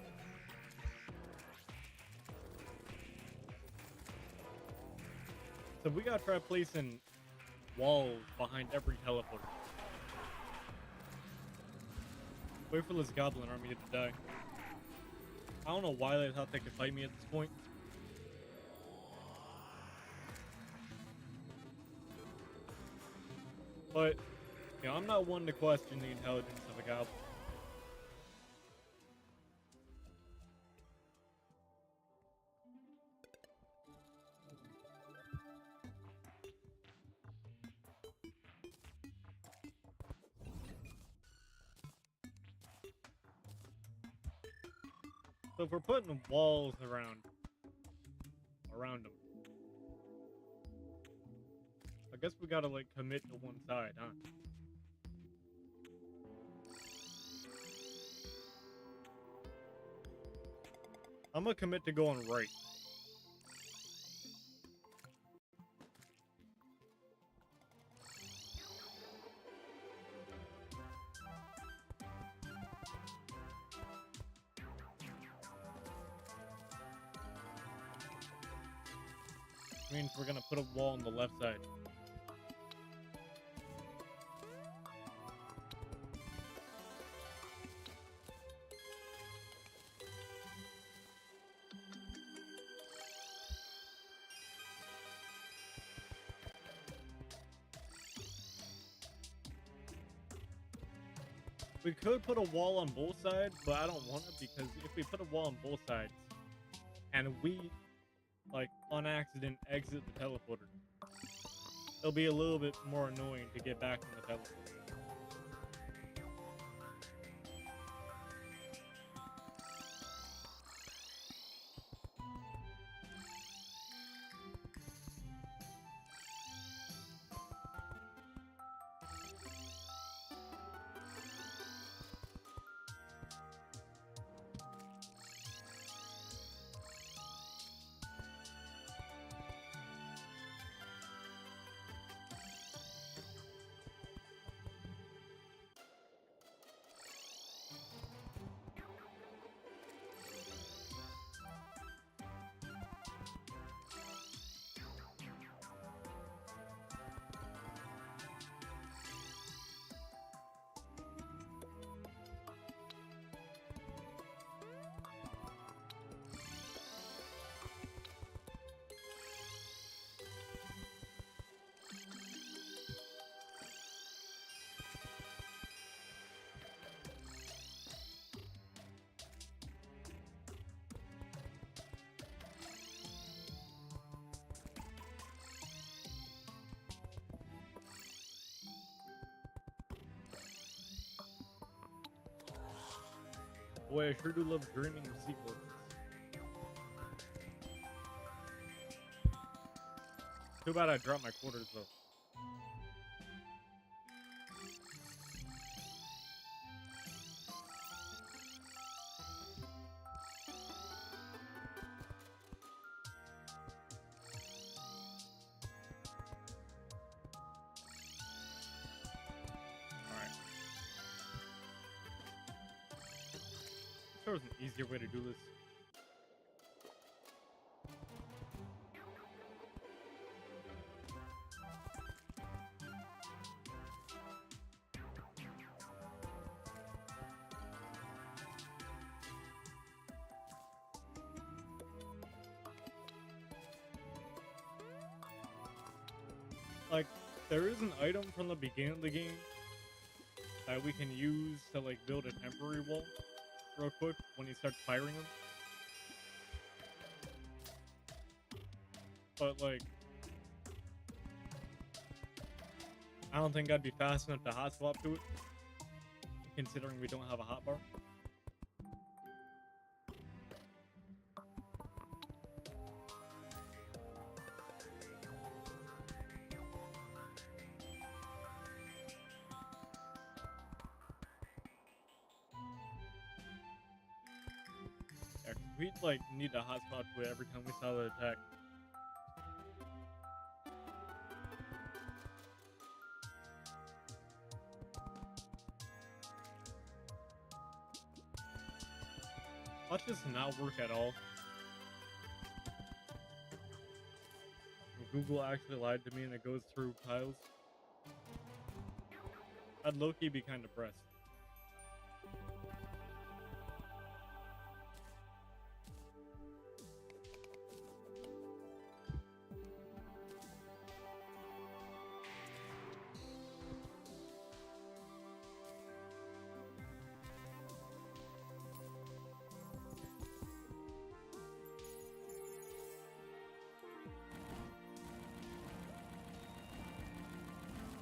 So we gotta try placing walls behind every teleporter. Wait for this goblin army to die. I don't know why they thought they could fight me at this point. But, you know, I'm not one to question the intelligence of a goblin. So if we're putting walls around, around them. I guess we gotta like commit to one side, huh? I'm gonna commit to going right. Means we're gonna put a wall on the left side. We could put a wall on both sides, but I don't want it because if we put a wall on both sides and we like on accident exit the teleporter, it'll be a little bit more annoying to get back on the teleporter. Boy, I sure do love dreaming of sequels. Too bad I dropped my quarters though. Alright. There was an easier way to do this. Like, there is an item from the beginning of the game that we can use to, like, build a temporary wall real quick when you start firing them. But, like, I don't think I'd be fast enough to hot swap to it, considering we don't have a hotbar. Yeah, 'cause we'd, like, need to hot swap to it every time we saw the attack. Watch this not work at all. Google actually lied to me and it goes through tiles. I'd low-key be kind of depressed.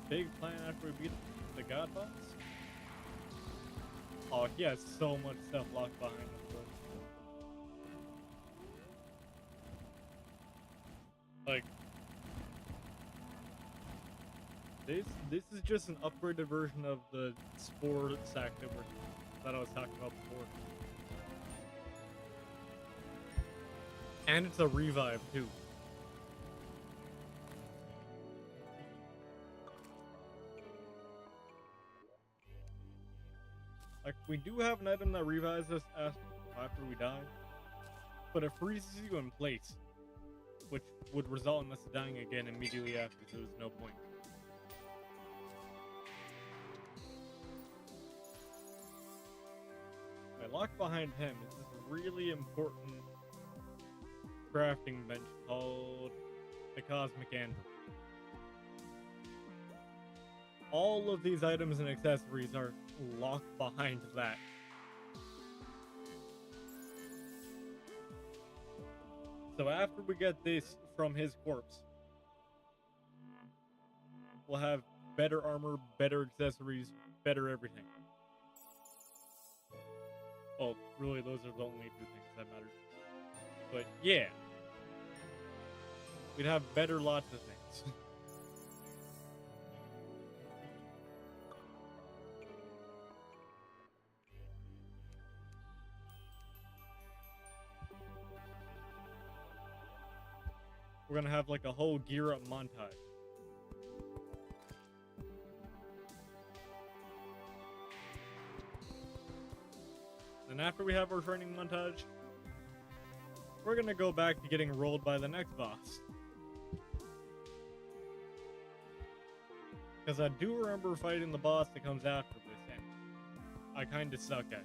Big plan after we beat the God boss? Oh, he has so much stuff locked behind him. Bro. Like, this is just an upgraded version of the spore sack that I was talking about before. And it's a revive too. Like, we do have an item that revives us after we die, but it freezes you in place, which would result in us dying again immediately after, so there's no point. Locked behind him is this really important crafting bench called the Cosmic Anvil. All of these items and accessories are locked behind that. So after we get this from his corpse, we'll have better armor, better accessories, better everything. Well, really, those are the only two things that matter. But yeah, we'd have better lots of things. We're gonna have like a whole gear up montage. And after we have our training montage, we're gonna go back to getting rolled by the next boss. Because I do remember fighting the boss that comes after this, and I kinda suck at it.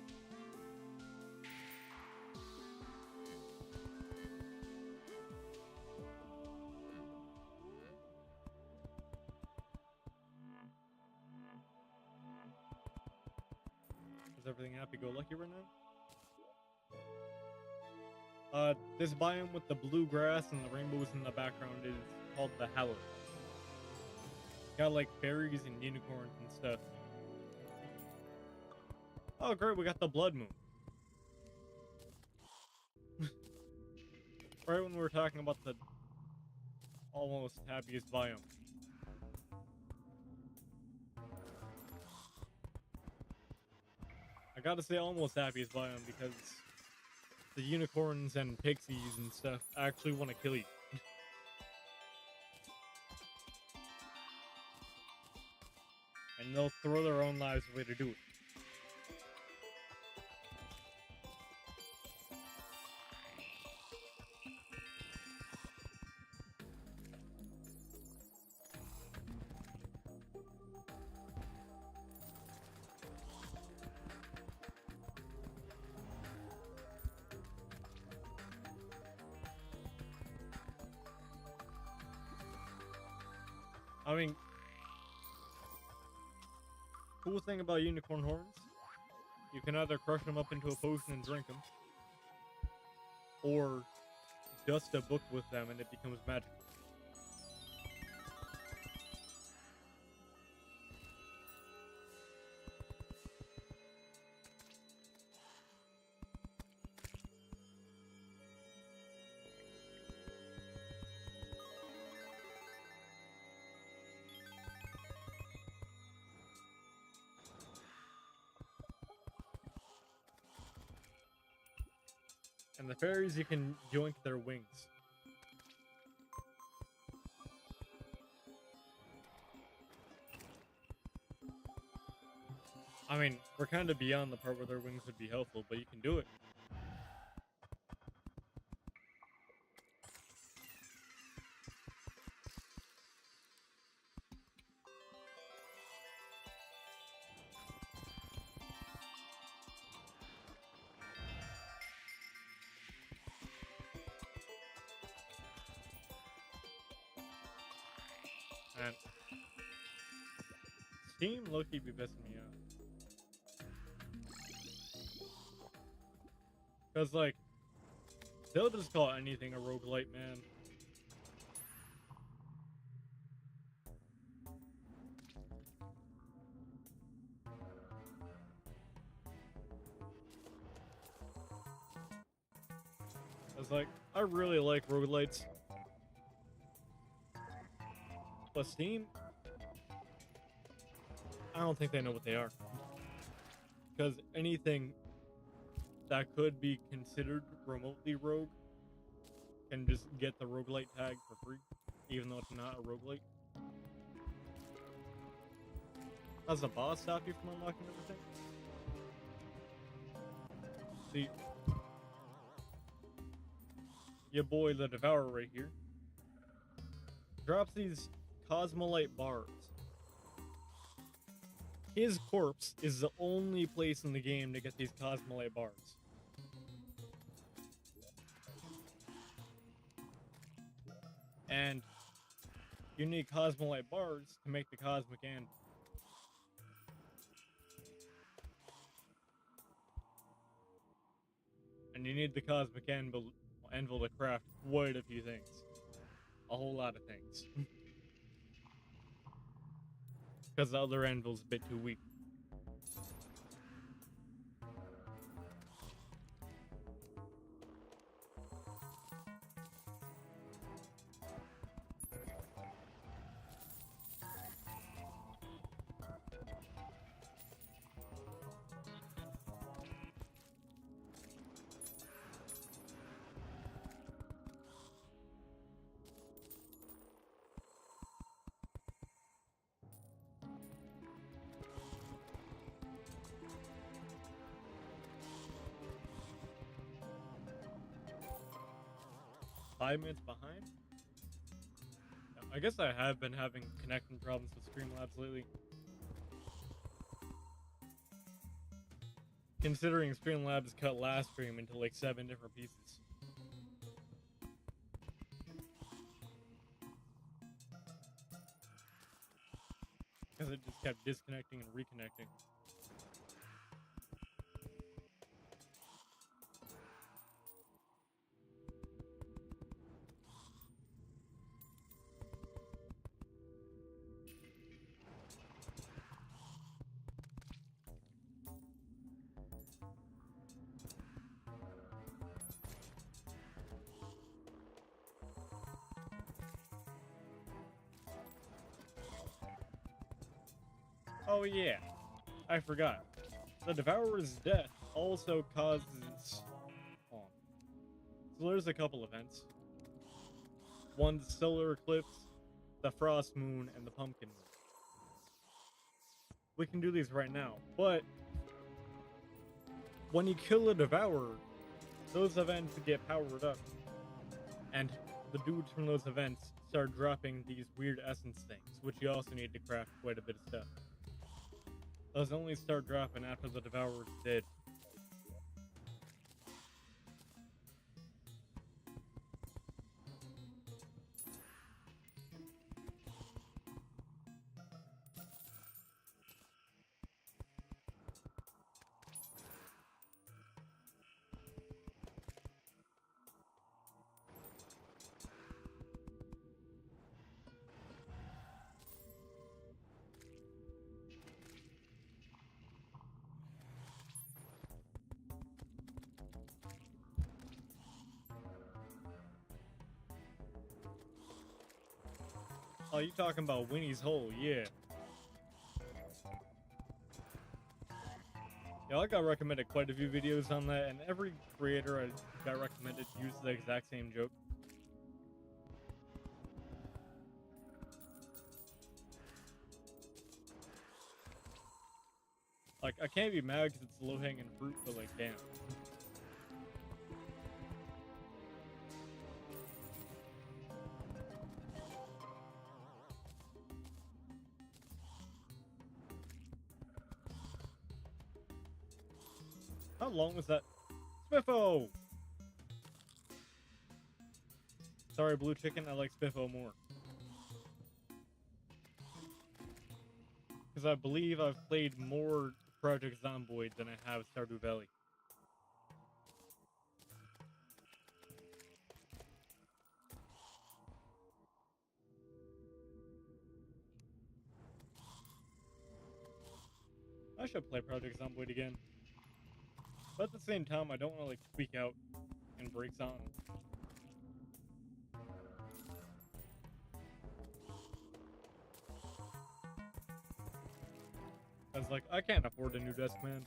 Is everything happy-go-lucky right now? This biome with the blue grass and the rainbows in the background is called the Hallowed. Got like berries and unicorns and stuff. Oh great, we got the Blood Moon. Right when we were talking about the almost happiest biome. I gotta say almost happiest biome because the unicorns and pixies and stuff actually want to kill you. And they'll throw their own lives away to do it. I mean, cool thing about unicorn horns, you can either crush them up into a potion and drink them, or dust a book with them and it becomes magical. And the fairies, you can yoink their wings. I mean, we're kind of beyond the part where their wings would be helpful, but you can do it. And Steam low-key be pissing me off. Because, like, they'll just call anything a roguelite, man. It's like, I really like roguelites. But Steam, I don't think they know what they are. Because anything that could be considered remotely rogue can just get the roguelite tag for free, even though it's not a roguelite. Does the boss stop you from unlocking everything? See, your boy the Devourer right here drops these Cosmolite bars. His corpse is the only place in the game to get these Cosmolite bars. And you need Cosmolite bars to make the Cosmic Anvil. And you need the Cosmic Anvil to craft quite a few things. A whole lot of things. Because the other anvil's a bit too weak. Minutes behind? I guess I have been having connecting problems with Streamlabs lately. Considering Streamlabs cut last stream into like 7 different pieces. Because it just kept disconnecting and reconnecting. Oh yeah, I forgot. The Devourer's death also causes... Hold on. So there's a couple events. One, the solar eclipse, the frost moon, and the pumpkin moon. We can do these right now, but when you kill a Devourer, those events get powered up, and the dudes from those events start dropping these weird essence things, which you also need to craft quite a bit of stuff. Those only start dropping after the Devourer's dead. Oh, you talking about Winnie's Hole, yeah. Yeah, I got recommended quite a few videos on that, and every creator I got recommended used the exact same joke. Like, I can't be mad because it's low-hanging fruit, but like, damn. How long was that? Spiffo! Sorry, Blue Chicken, I like Spiffo more. Because I believe I've played more Project Zomboid than I have Stardew Valley. I should play Project Zomboid again. But at the same time, I don't want to like tweak out and break something. I was like, I can't afford a new desk, man.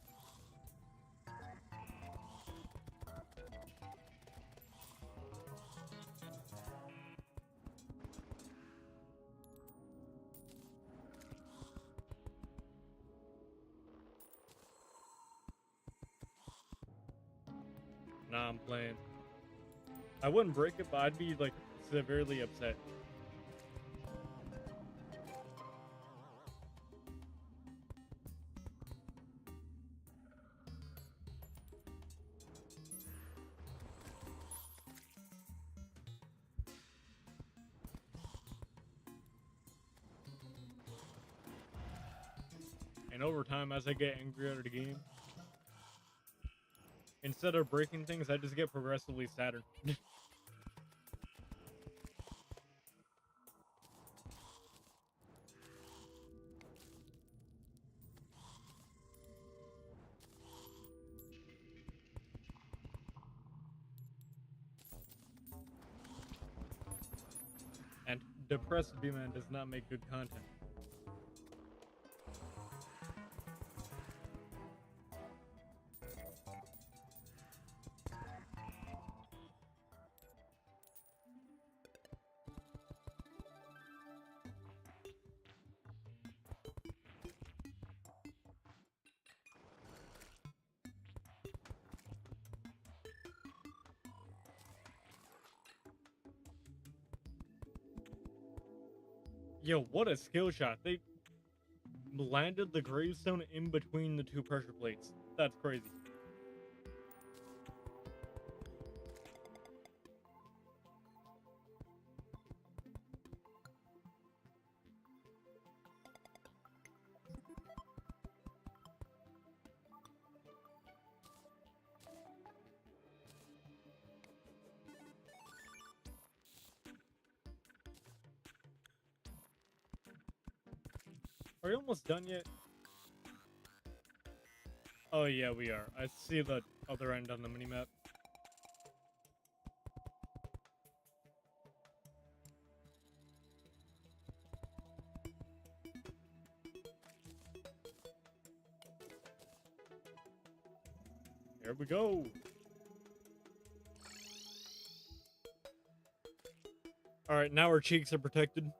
Nah, I'm playing. I wouldn't break it, but I'd be like severely upset. And over time, as I get angrier at the game, instead of breaking things, I just get progressively sadder. And depressed B-Man does not make good content. Yo, what a skill shot. They landed the gravestone in between the two pressure plates. That's crazy. Are you almost done yet? Oh yeah, we are. I see the other end on the minimap. Here we go. All right, now our cheeks are protected.